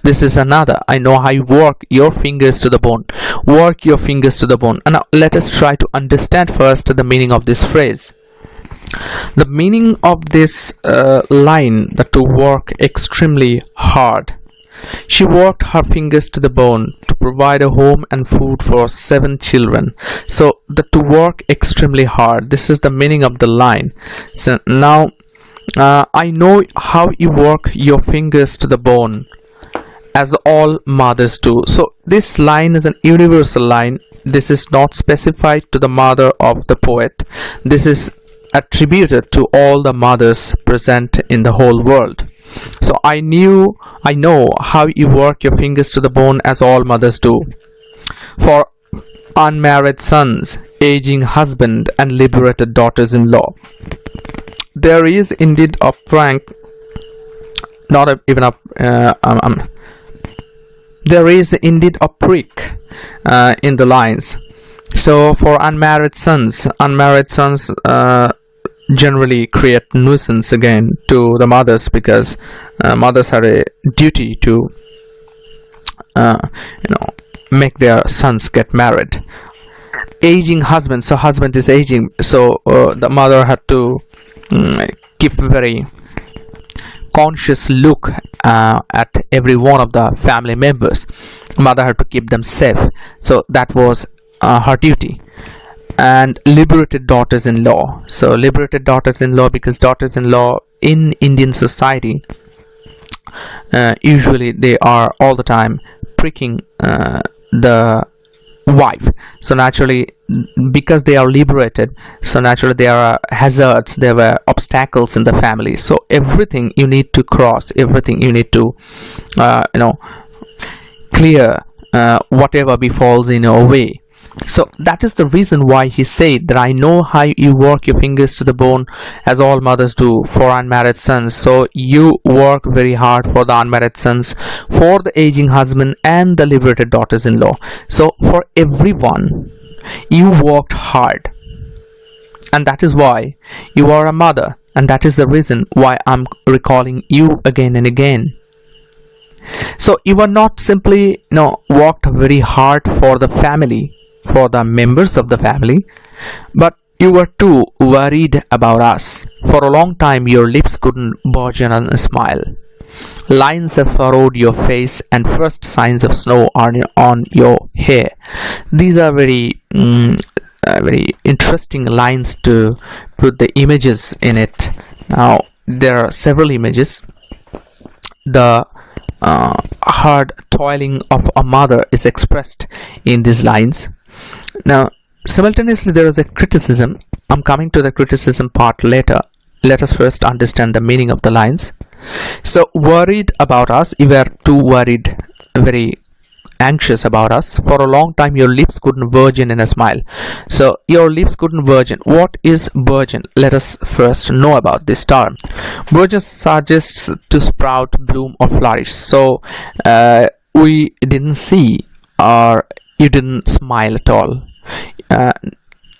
This is another, I know how you work your fingers to the bone. Work your fingers to the bone. And now let us try to understand first the meaning of this phrase. The meaning of this line, that to work extremely hard. She worked her fingers to the bone to provide a home and food for 7 children. So the to work extremely hard, this is the meaning of the line. So now I know how you work your fingers to the bone, as all mothers do. So this line is an universal line. This is not specified to the mother of the poet. This is attributed to all the mothers present in the whole world. So I know how you work your fingers to the bone, as all mothers do. For unmarried sons, aging husband, and liberated daughters-in-law. There is indeed a prank, there is indeed a prick in the lines. So for unmarried sons generally create nuisance again to the mothers, because mothers have a duty to make their sons get married. Aging husband, so husband is aging, so the mother had to keep a very conscious look at every one of the family members. Mother had to keep them safe, so that was her duty. And liberated daughters-in-law, so liberated daughters-in-law, because daughters-in-law in Indian society usually they are all the time pricking the wife. So naturally, because they are liberated, so naturally there are hazards, there were obstacles in the family. So everything you need to cross, everything you need to clear whatever befalls in your way. So that is the reason why he said that I know how you work your fingers to the bone, as all mothers do, for unmarried sons. So you work very hard for the unmarried sons, for the aging husband, and the liberated daughters-in-law. So for everyone you worked hard, and that is why you are a mother, and that is the reason why I'm recalling you again and again. So you are not simply worked very hard for the family, for the members of the family, but you were too worried about us. For a long time your lips couldn't bourgeon on a smile. Lines have furrowed your face, and first signs of snow are on your hair. These are very interesting lines to put the images in it. Now there are several images. The hard toiling of a mother is expressed in these lines. Now simultaneously there is a criticism. I'm coming to the criticism part later. Let us first understand the meaning of the lines. So worried about us, you were too worried, very anxious about us. For a long time your lips couldn't virgin in a smile. So your lips couldn't virgin. What is virgin? Let us first know about this term. Virgin suggests to sprout, bloom, or flourish. So we didn't see, or you didn't smile at all.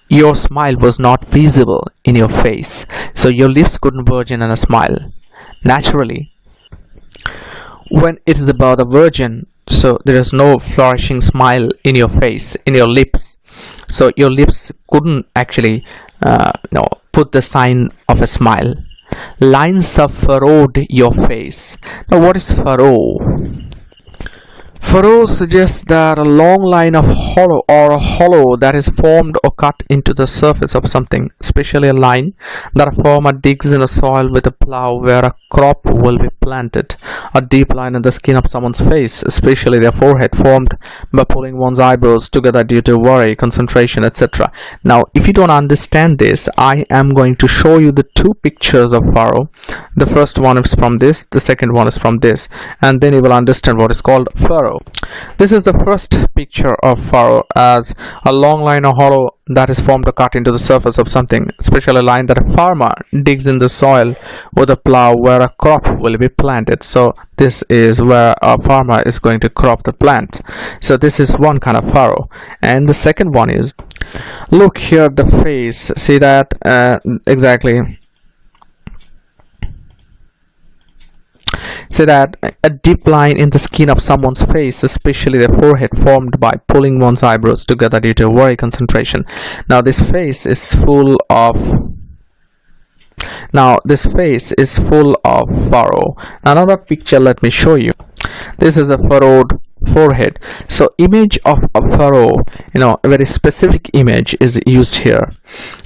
Your smile was not visible in your face, so your lips couldn't virgin in a smile. Naturally, when it is about a virgin, so there is no flourishing smile in your face, in your lips. So your lips couldn't actually put the sign of a smile. Lines have furrowed your face. Now what is furrow? Furrow suggests that a long line of hollow or a hollow that is formed or cut into the surface of something, especially a line that a farmer digs in the soil with a plow where a crop will be planted. A deep line in the skin of someone's face, especially their forehead, formed by pulling one's eyebrows together due to worry, concentration, etc. Now, if you don't understand this, I am going to show you the two pictures of furrow. The first one is from this, the second one is from this, and then you will understand what is called furrow. This is the first picture of furrow as a long line or hollow that is formed or cut into the surface of something, especially a line that a farmer digs in the soil with a plow where a crop will be planted. So this is where a farmer is going to crop the plant. So this is one kind of furrow. And the second one is, look here, the face, see that exactly. So that a deep line in the skin of someone's face, especially the forehead, formed by pulling one's eyebrows together due to worry, concentration. Now this face is full of furrow. Another picture, let me show you. This is a furrowed forehead. So image of a furrow, a very specific image is used here.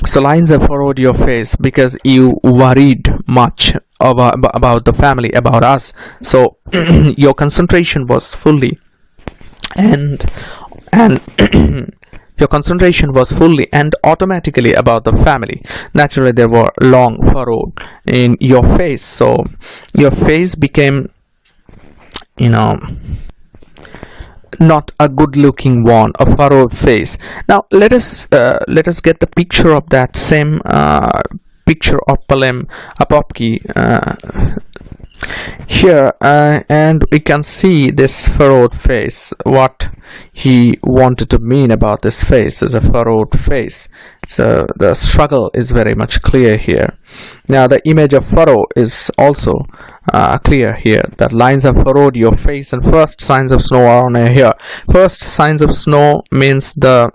So lines have furrowed your face because you worried much about the family, about us. So your concentration was fully and your concentration was fully and automatically about the family. Naturally, there were long furrows in your face, so your face became not a good looking one, a furrowed face. Now let us get the picture of that same picture of Palem Apopki here, and we can see this furrowed face. What he wanted to mean about this face is a furrowed face. So the struggle is very much clear here. Now the image of furrow is also clear here, that lines have furrowed your face and first signs of snow are on here. First signs of snow means the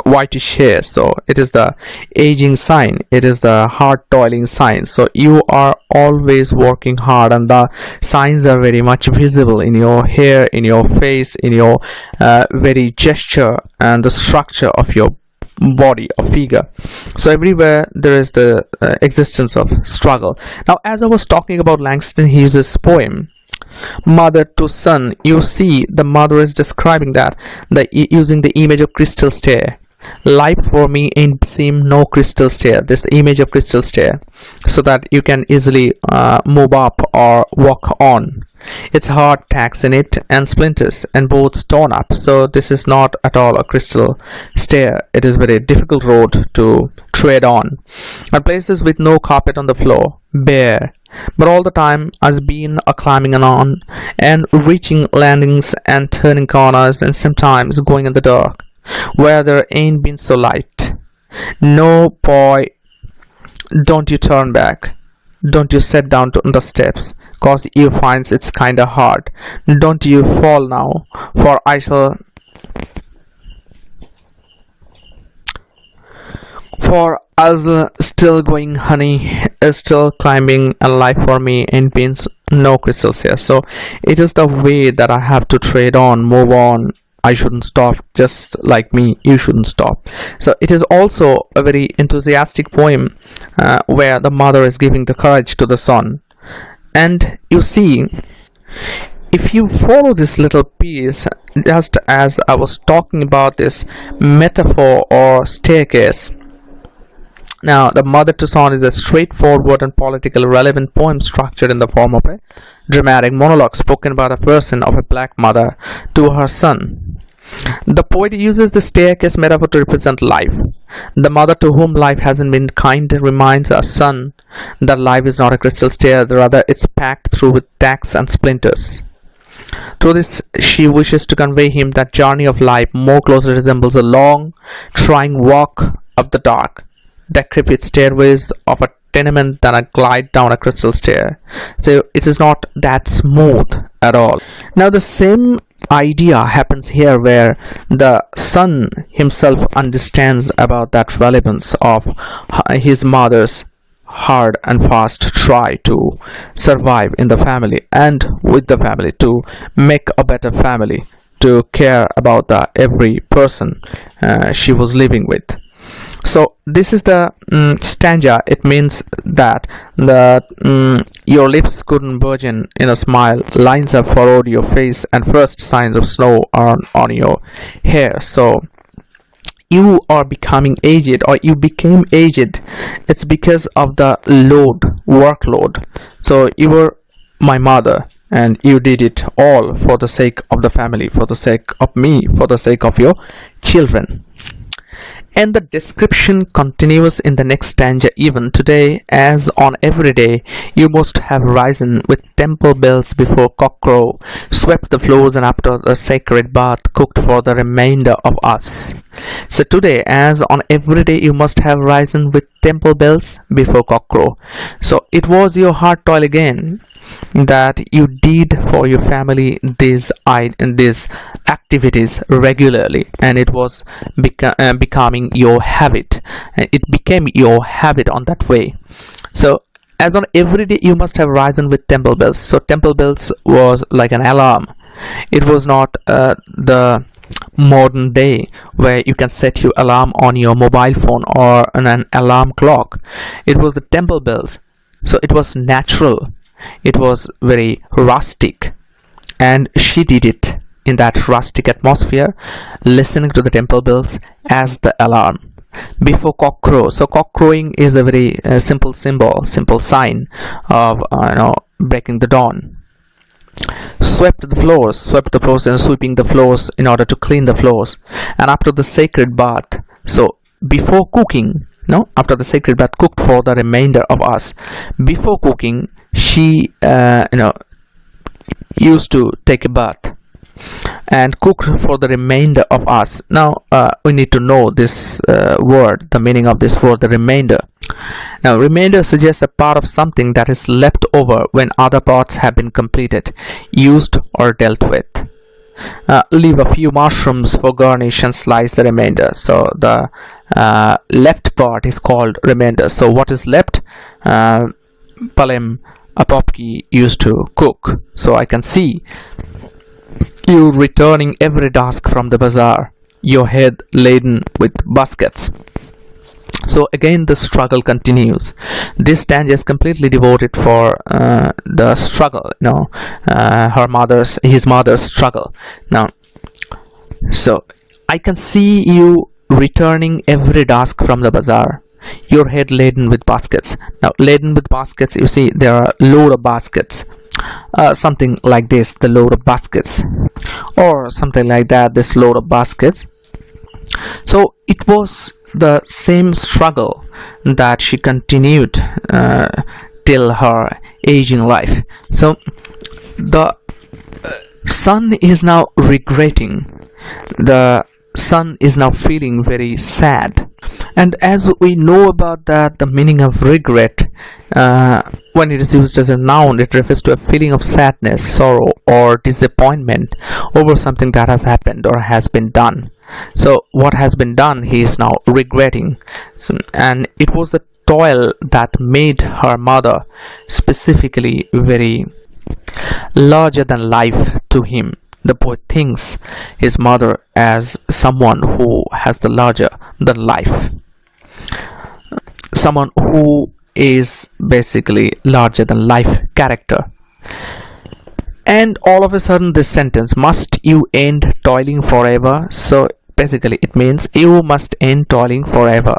whitish hair, so it is the aging sign, it is the hard toiling sign. So you are always working hard and the signs are very much visible in your hair, in your face, in your very gesture and the structure of your body or figure. So everywhere there is the existence of struggle. Now, as I was talking about Langston Hughes' poem Mother to Son, you see the mother is describing that using the image of crystal stair. Life for me ain't seem no crystal stair. This image of crystal stair, so that you can easily move up or walk on. It's hard tacks in it and splinters and boards torn up. So this is not at all a crystal stair. It is very difficult road to tread on. At places with no carpet on the floor, bare. But all the time us been a climbing on and reaching landings and turning corners and sometimes going in the dark where there ain't been so light. No boy, don't you turn back. Don't you sit down on the steps, cause you finds it's kinda hard. Don't you fall now, for I'll still going, honey, is still climbing, and life for me ain't been no crystals here. So it is the way that I have to trade on, move on. I shouldn't stop, just like me, you shouldn't stop. So it is also a very enthusiastic poem where the mother is giving the courage to the son. And you see, if you follow this little piece, just as I was talking about this metaphor or staircase. Now, the Mother to Son is a straightforward and politically relevant poem structured in the form of a dramatic monologue spoken by the person of a black mother to her son. The poet uses the staircase metaphor to represent life. The mother to whom life hasn't been kind reminds her son that life is not a crystal stair, rather it's packed through with tacks and splinters. Through this, she wishes to convey him that journey of life more closely resembles a long, trying walk up the dark, decrepit stairways of a tenement than a glide down a crystal stair. So it is not that smooth at all. Now the same idea happens here, where the son himself understands about that relevance of his mother's hard and fast try to survive in the family and with the family, to make a better family, to care about the every person she was living with. So this is the stanza. It means that your lips couldn't burgeon in a smile, lines have furrowed your face, and first signs of snow are on your hair. So you are becoming aged, or you became aged. It's because of the workload. So you were my mother, and you did it all for the sake of the family, for the sake of me, for the sake of your children. And the description continues in the next stanza. Even today, as on every day, you must have risen with temple bells before cockcrow, swept the floors, and after the sacred bath, cooked for the remainder of us. So today, as on every day, you must have risen with temple bells before cockcrow. So it was your hard toil again that you did for your family these activities regularly, and it was becoming your habit. It became your habit on that way. So as on every day you must have risen with temple bells. So temple bells was like an alarm. It was not the modern day where you can set your alarm on your mobile phone or on an alarm clock. It was the temple bells. So it was natural, it was very rustic, and she did it in that rustic atmosphere, listening to the temple bells as the alarm before cock crow. So cock crowing is a very simple sign of breaking the dawn. Swept the floors, and sweeping the floors in order to clean the floors, and after the sacred bath. So before cooking, after the sacred bath, cooked for the remainder of us. Before cooking, she used to take a bath and cook for the remainder of us. Now we need to know this word, the meaning of this word, the remainder. Now remainder suggests a part of something that is left over when other parts have been completed, used, or dealt with. Leave a few mushrooms for garnish and slice the remainder. So the left part is called remainder. So what is left, Palem Apopki used to cook. So I can see you returning every dusk from the bazaar, your head laden with baskets. So again the struggle continues. This stanza is completely devoted for the struggle, his mother's struggle. Now, so I can see you returning every dusk from the bazaar, your head laden with baskets. Now laden with baskets, you see there are a load of baskets, something like this, the load of baskets, or something like that, this load of baskets. So it was the same struggle that she continued till her aging life. So the son is now regretting, the son is now feeling very sad. And as we know about that, the meaning of regret, when it is used as a noun, it refers to a feeling of sadness, sorrow, or disappointment over something that has happened or has been done. So what has been done, he is now regretting. And it was the toil that made her mother specifically very larger than life to him. The poet thinks his mother as someone who has the larger than life, someone who is basically larger than life character. And all of a sudden this sentence, must you end toiling forever? So basically it means you must end toiling forever.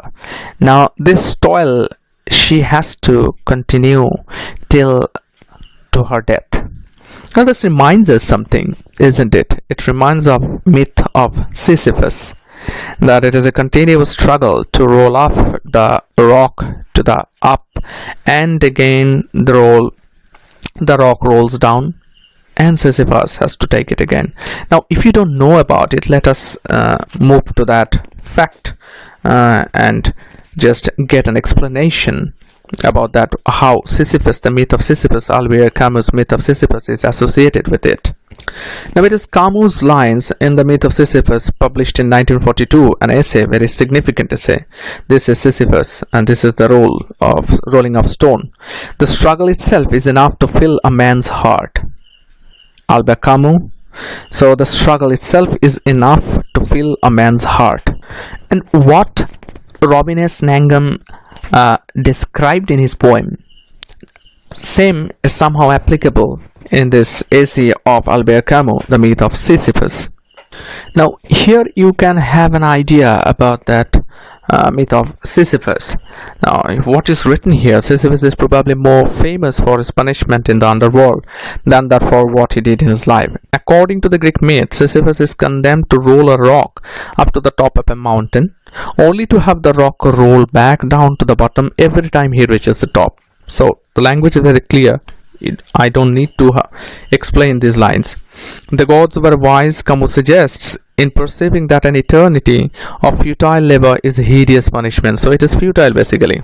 Now this toil she has to continue till to her death. Now this reminds us something, isn't it? It reminds of myth of Sisyphus, that it is a continuous struggle to roll off the rock to the up, and again the rock rolls down and Sisyphus has to take it again. Now if you don't know about it, let us move to that fact and just get an explanation about that, how Sisyphus, the myth of Sisyphus, Albert Camus' myth of Sisyphus is associated with it. Now it is Camus' lines in the myth of Sisyphus, published in 1942, an essay, very significant essay. This is Sisyphus and this is the rolling of stone. The struggle itself is enough to fill a man's heart. Albert Camus. So the struggle itself is enough to fill a man's heart. And what Robin S. Ngangom described in his poem, same is somehow applicable in this essay of Albert Camus, The Myth of Sisyphus. Now here you can have an idea about that myth of Sisyphus. Now what is written here, Sisyphus is probably more famous for his punishment in the underworld than that for what he did in his life. According to the Greek myth, Sisyphus is condemned to roll a rock up to the top of a mountain, only to have the rock roll back down to the bottom every time he reaches the top. So the language is very clear. I don't need to explain these lines. The gods were wise, Camus suggests, in perceiving that an eternity of futile labor is a hideous punishment. So it is futile basically.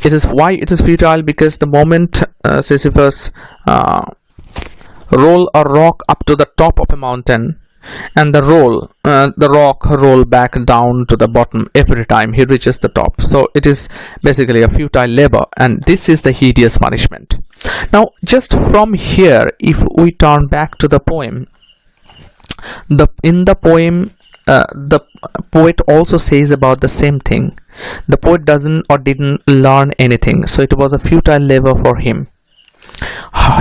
It is why it is futile, because the moment Sisyphus roll a rock up to the top of a mountain, and the rock roll back down to the bottom every time he reaches the top. So it is basically a futile labor, and this is the hideous punishment. Now just from here, if we turn back to the poem, in the poem the poet also says about the same thing. The poet didn't learn anything, so it was a futile labor for him.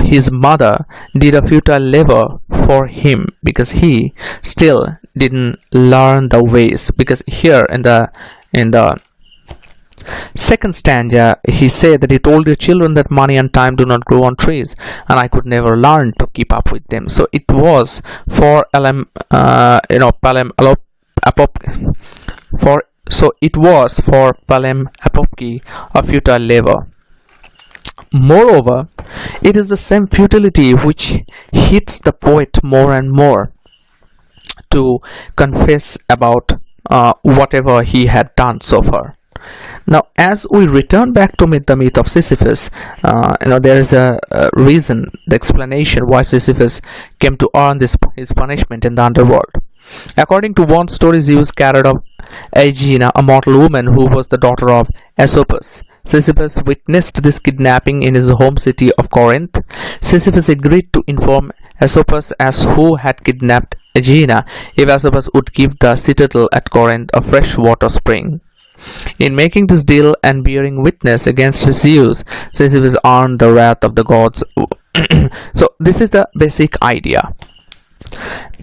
His mother did a futile labor for him because he still didn't learn the ways. Because here in the second stanza he said that he told your children that money and time do not grow on trees, and I could never learn to keep up with them. So it was for Palem Apopki a futile labor. Moreover, it is the same futility which hits the poet more and more to confess about whatever he had done so far. Now, as we return back to the myth of Sisyphus, there is a reason, the explanation why Sisyphus came to earn his punishment in the underworld. According to one story, Zeus carried off Aegina, a mortal woman who was the daughter of Aesopus. Sisyphus witnessed this kidnapping in his home city of Corinth. Sisyphus agreed to inform Aesopus as who had kidnapped Aegina if Aesopus would give the citadel at Corinth a fresh water spring. In making this deal and bearing witness against Zeus, Sisyphus earned the wrath of the gods. So this is the basic idea.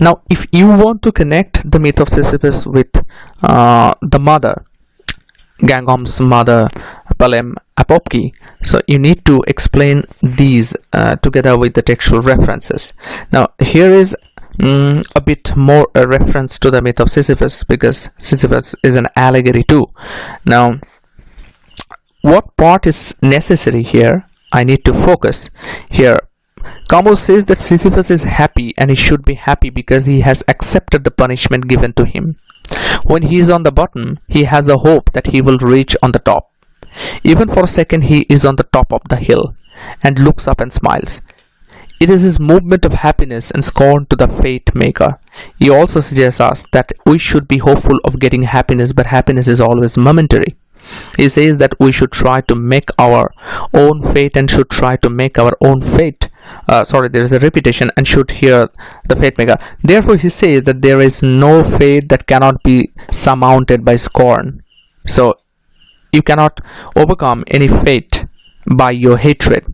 Now if you want to connect the myth of Sisyphus with the mother, Ngangom's mother, Palem Apopki, so you need to explain these together with the textual references. Now here is a bit more a reference to the myth of Sisyphus, because Sisyphus is an allegory too. Now what part is necessary here? I need to focus here. Camus says that Sisyphus is happy, and he should be happy because he has accepted the punishment given to him. When he is on the bottom, he has a hope that he will reach on the top. Even for a second he is on the top of the hill and looks up and smiles. It is his movement of happiness and scorn to the fate maker. He also suggests us that we should be hopeful of getting happiness, but happiness is always momentary. He says that we should try to make our own fate and should try to make our own fate. There is a repetition, and should hear the fate maker. Therefore he says that there is no fate that cannot be surmounted by scorn. So you cannot overcome any fate by your hatred.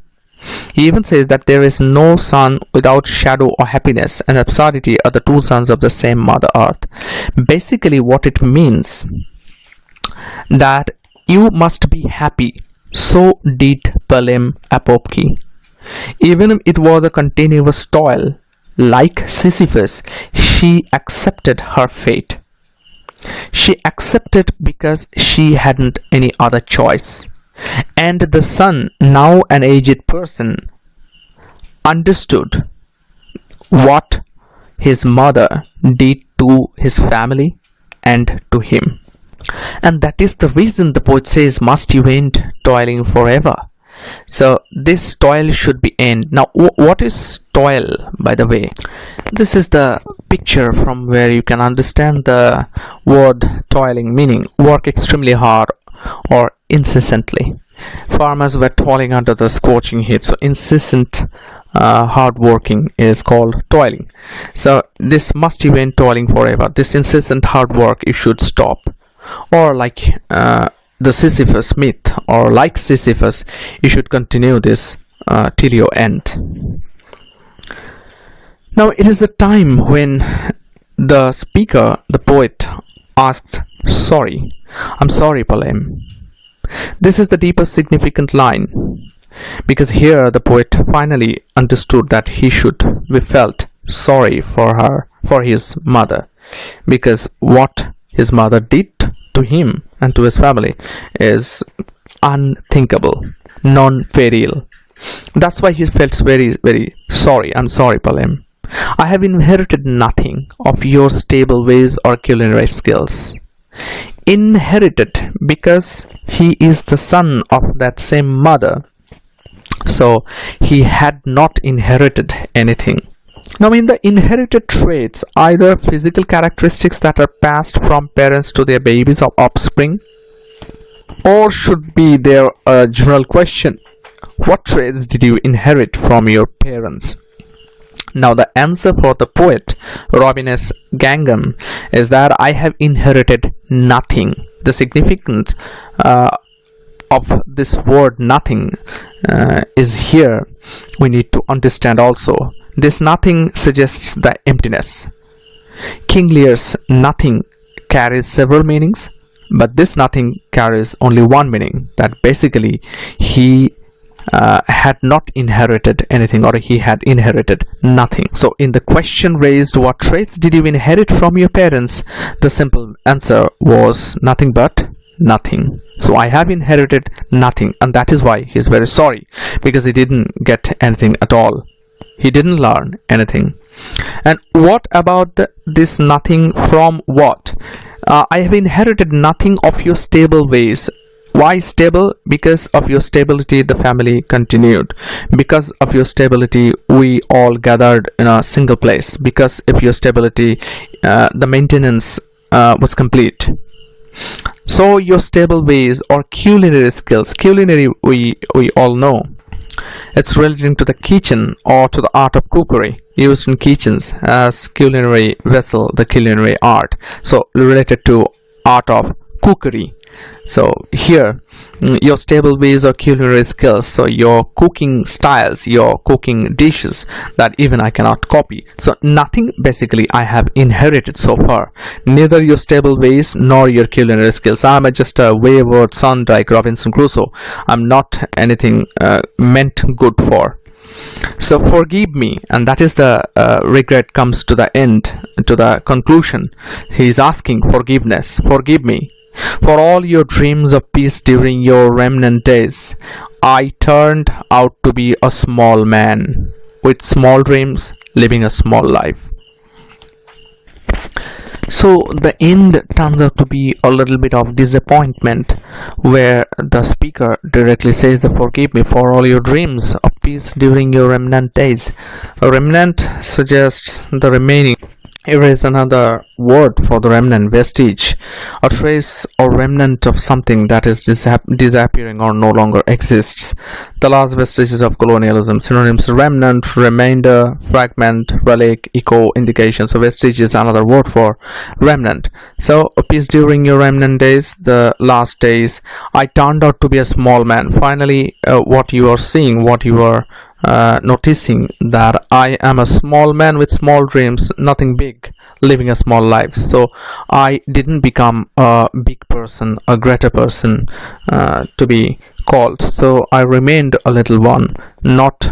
He even says that there is no sun without shadow or happiness, and absurdity are the two sons of the same Mother Earth. Basically what it means, that you must be happy. So did Palem Apopki. Even if it was a continuous toil, like Sisyphus, she accepted her fate. She accepted because she hadn't any other choice. And the son, now an aged person, understood what his mother did to his family and to him. And that is the reason the poet says, must you end toiling forever? So this toil should be end. Now what is toil, by the way? This is the picture from where you can understand the word toiling, meaning work extremely hard or incessantly. Farmers were toiling under the scorching heat, so incessant hard working is called toiling. So this must you end toiling forever, this incessant hard work you should stop. Or like the Sisyphus myth, or like Sisyphus, you should continue this till your end. Now it is the time when the speaker, the poet, asks, sorry, I'm sorry, Palem. This is the deepest significant line, because here the poet finally understood that he should be felt sorry for her, for his mother, because what his mother did to him and to his family is unthinkable, non-ferial. That's why he felt very, very sorry. I'm sorry, Palem. I have inherited nothing of your stable ways or culinary skills. Inherited because he is the son of that same mother, so he had not inherited anything. Now in the inherited traits, either physical characteristics that are passed from parents to their babies or offspring, or should be there a general question, what traits did you inherit from your parents? Now the answer for the poet Robin S. Ngangom is that I have inherited nothing. The significance of this word nothing is here we need to understand also. This nothing suggests the emptiness. King Lear's nothing carries several meanings, but this nothing carries only one meaning, that basically he had not inherited anything, or he had inherited nothing. So in the question raised, what traits did you inherit from your parents, the simple answer was nothing but nothing. So I have inherited nothing, and that is why he is very sorry, because he didn't get anything at all. He didn't learn anything. And what about this nothing from what? I have inherited nothing of your stable ways. Why stable? Because of your stability the family continued. Because of your stability we all gathered in a single place. Because of your stability the maintenance was complete. So your stable ways or culinary skills. Culinary we all know. It's relating to the kitchen or to the art of cookery, used in kitchens as culinary vessel, the culinary art. So related to art of cookery. So here your stable ways or culinary skills, so your cooking styles, your cooking dishes that even I cannot copy. So nothing basically I have inherited so far, neither your stable ways nor your culinary skills. I'm just a wayward son like Robinson Crusoe. I'm not anything meant good for. So forgive me, and that is the regret comes to the end, to the conclusion. He is asking forgiveness. Forgive me for all your dreams of peace during your remnant days. I turned out to be a small man with small dreams, living a small life. So the end turns out to be a little bit of disappointment, where the speaker directly says, forgive me for all your dreams of peace during your remnant days. A remnant suggests the remaining. Here is another word for the remnant, vestige, a trace or remnant of something that is disappearing or no longer exists. The last vestiges of colonialism. Synonyms: remnant, remainder, fragment, relic, echo, indication. So vestige is another word for remnant. So a peace during your remnant days, the last days. I turned out to be a small man. Finally, what you are seeing, what you are noticing, that I am a small man with small dreams, nothing big, living a small life. So I didn't become a big person, a greater person to be called. So I remained a little one, not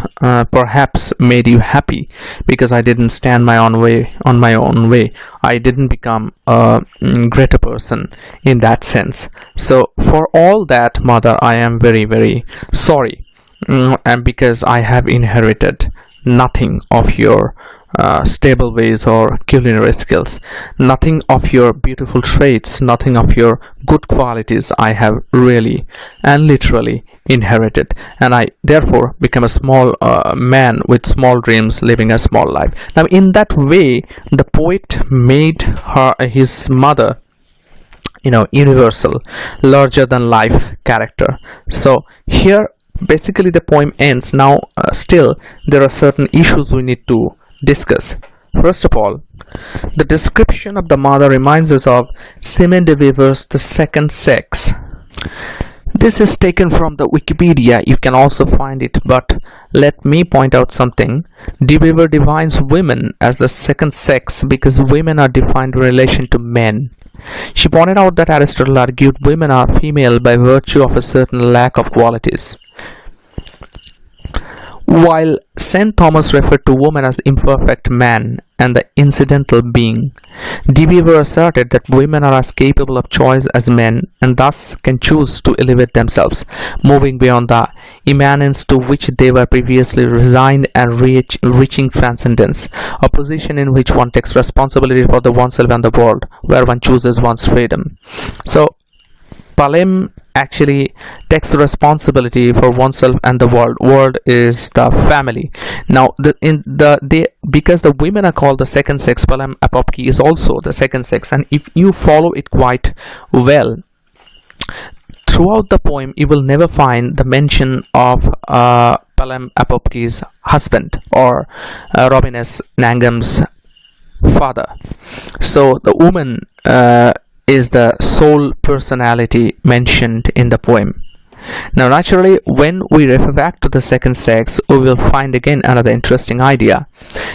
perhaps made you happy, because I didn't stand my own way on my own way. I didn't become a greater person in that sense. So for all that, mother, I am very, very sorry. And because I have inherited nothing of your stable ways or culinary skills. Nothing of your beautiful traits, nothing of your good qualities I have really and literally inherited, and I therefore become a small man with small dreams, living a small life. Now, in that way, the poet made his mother, universal, larger than life character. So here basically the poem ends. Now still there are certain issues we need to discuss. First of all, the description of the mother reminds us of Simone de Beauvoir's The Second Sex. This is taken from the Wikipedia. You can also find it, but let me point out something. De Beauvoir defines women as the second sex because women are defined in relation to men. She pointed out that Aristotle argued women are female by virtue of a certain lack of qualities, while St. Thomas referred to woman as imperfect man and the incidental being. De Beauvoir asserted that women are as capable of choice as men and thus can choose to elevate themselves, moving beyond the immanence to which they were previously resigned and reaching transcendence, a position in which one takes responsibility for the oneself and the world, where one chooses one's freedom. So Palem actually takes the responsibility for oneself and the world. World is the family. Now because the women are called the second sex, Palem Apopki is also the second sex, and if you follow it quite well throughout the poem, you will never find the mention of Palem Apopki's husband or Robin S. Ngangom's father. So the woman is the sole personality mentioned in the poem. Now naturally, when we refer back to the second sex, we will find again another interesting idea.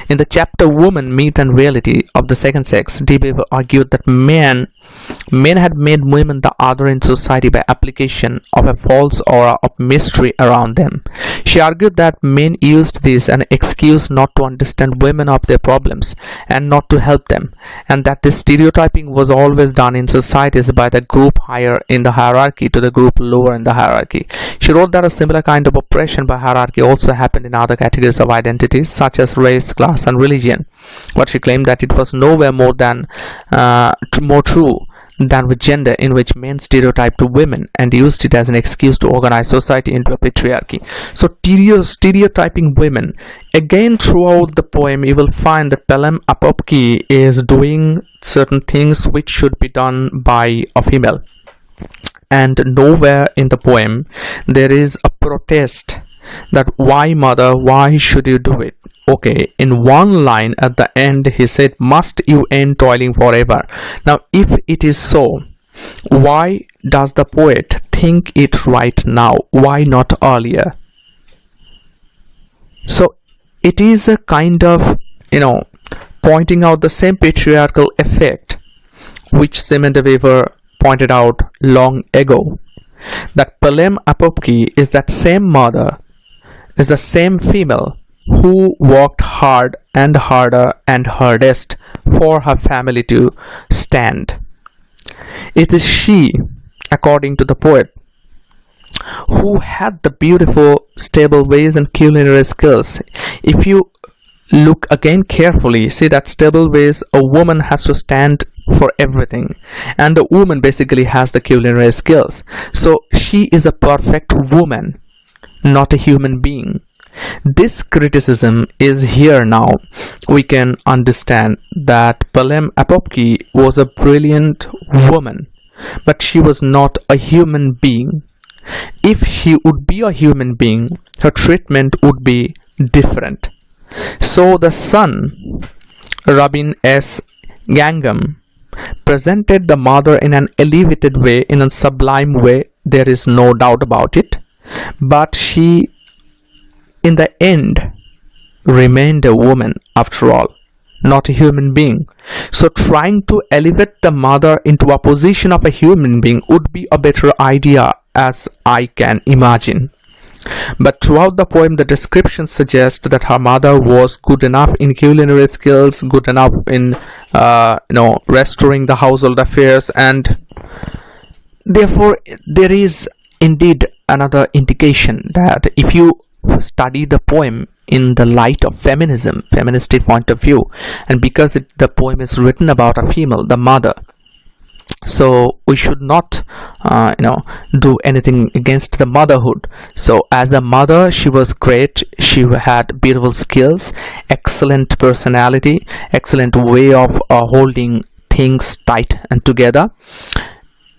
In the chapter Woman, Myth and Reality of the Second Sex, De Beauvoir argued that men had made women the other in society by application of a false aura of mystery around them. She argued that men used this as an excuse not to understand women of their problems and not to help them, and that this stereotyping was always done in societies by the group higher in the hierarchy to the group lower in the hierarchy. She wrote that a similar kind of oppression by hierarchy also happened in other categories of identities such as race, class and religion, but she claimed that it was nowhere more true than with gender, in which men stereotyped women and used it as an excuse to organize society into a patriarchy. So stereotyping women, again throughout the poem you will find that Palem Apopki is doing certain things which should be done by a female, and nowhere in the poem there is a protest that why mother, why should you do it. Okay, in one line at the end he said, must you end toiling forever. Now if it is so, why does the poet think it right now? Why not earlier? So it is a kind of pointing out the same patriarchal effect which Simone de Beauvoir pointed out long ago, that Palem Apopki is that same mother, is the same female who worked hard and harder and hardest for her family to stand. It is she, according to the poet, who had the beautiful stable ways and culinary skills. If you look again carefully, see that stable ways, a woman has to stand for everything, and the woman basically has the culinary skills. So she is a perfect woman, not a human being. This criticism is here. Now we can understand that Palem Apopki was a brilliant woman, but she was not a human being. If she would be a human being, her treatment would be different. So the son, Robin S. Ngangom, presented the mother in an elevated way, in a sublime way, there is no doubt about it, but she in the end remained a woman after all, not a human being. So trying to elevate the mother into a position of a human being would be a better idea, as I can imagine. But throughout the poem the descriptions suggest that her mother was good enough in culinary skills, good enough in restoring the household affairs, and therefore there is indeed another indication that if you study the poem in the light of feminism, feminist point of view, and because the poem is written about a female, the mother. So we should not do anything against the motherhood. So as a mother, she was great. She had beautiful skills, excellent personality, excellent way of holding things tight and together.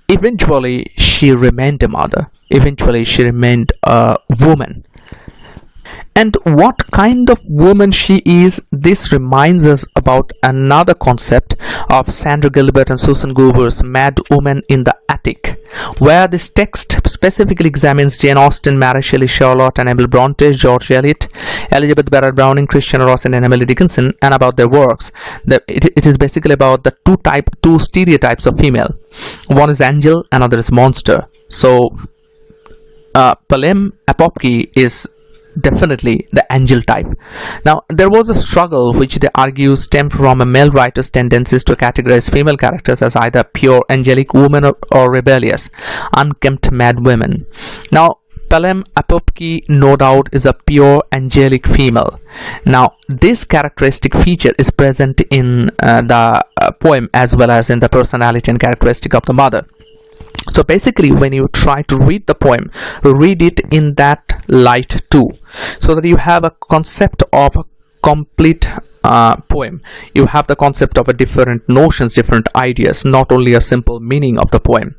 Eventually she remained a mother. Eventually she remained a woman. And what kind of woman she is, this reminds us about another concept of Sandra Gilbert and Susan Goober's Mad Woman in the Attic, where this text specifically examines Jane Austen, Mary Shelley, Charlotte and Emily Bronte, George Eliot, Elizabeth Barrett Browning, Christian Rosen and Emily Dickinson, and about their works. It is basically about the two stereotypes of female. One is angel, another is monster. So Pelham Apopki is definitely the angel type. Now, there was a struggle which they argue stemmed from a male writer's tendencies to categorize female characters as either pure angelic women or rebellious, unkempt mad women. Now, Pelham Apopki no doubt is a pure angelic female. Now, this characteristic feature is present in the poem as well as in the personality and characteristic of the mother. So basically, when you try to read the poem, read it in that light too, so that you have a concept of a complete poem. You have the concept of a different notions, different ideas, not only a simple meaning of the poem.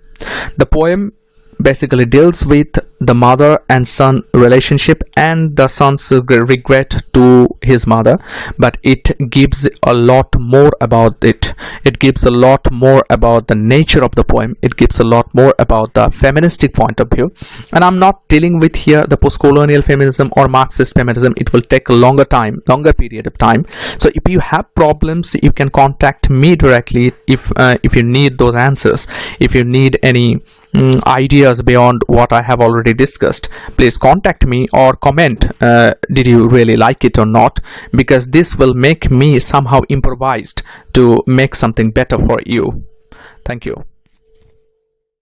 The poem basically deals with the mother and son relationship and the son's regret to his mother, but it gives a lot more about it. It gives a lot more about the nature of the poem. It gives a lot more about the feministic point of view. And I'm not dealing with here the post-colonial feminism or Marxist feminism. It will take a longer period of time. So if you have problems, you can contact me directly if you need those answers. If you need any ideas beyond what I have already discussed, please contact me or comment did you really like it or not, because this will make me somehow improvised to make something better for you. Thank you.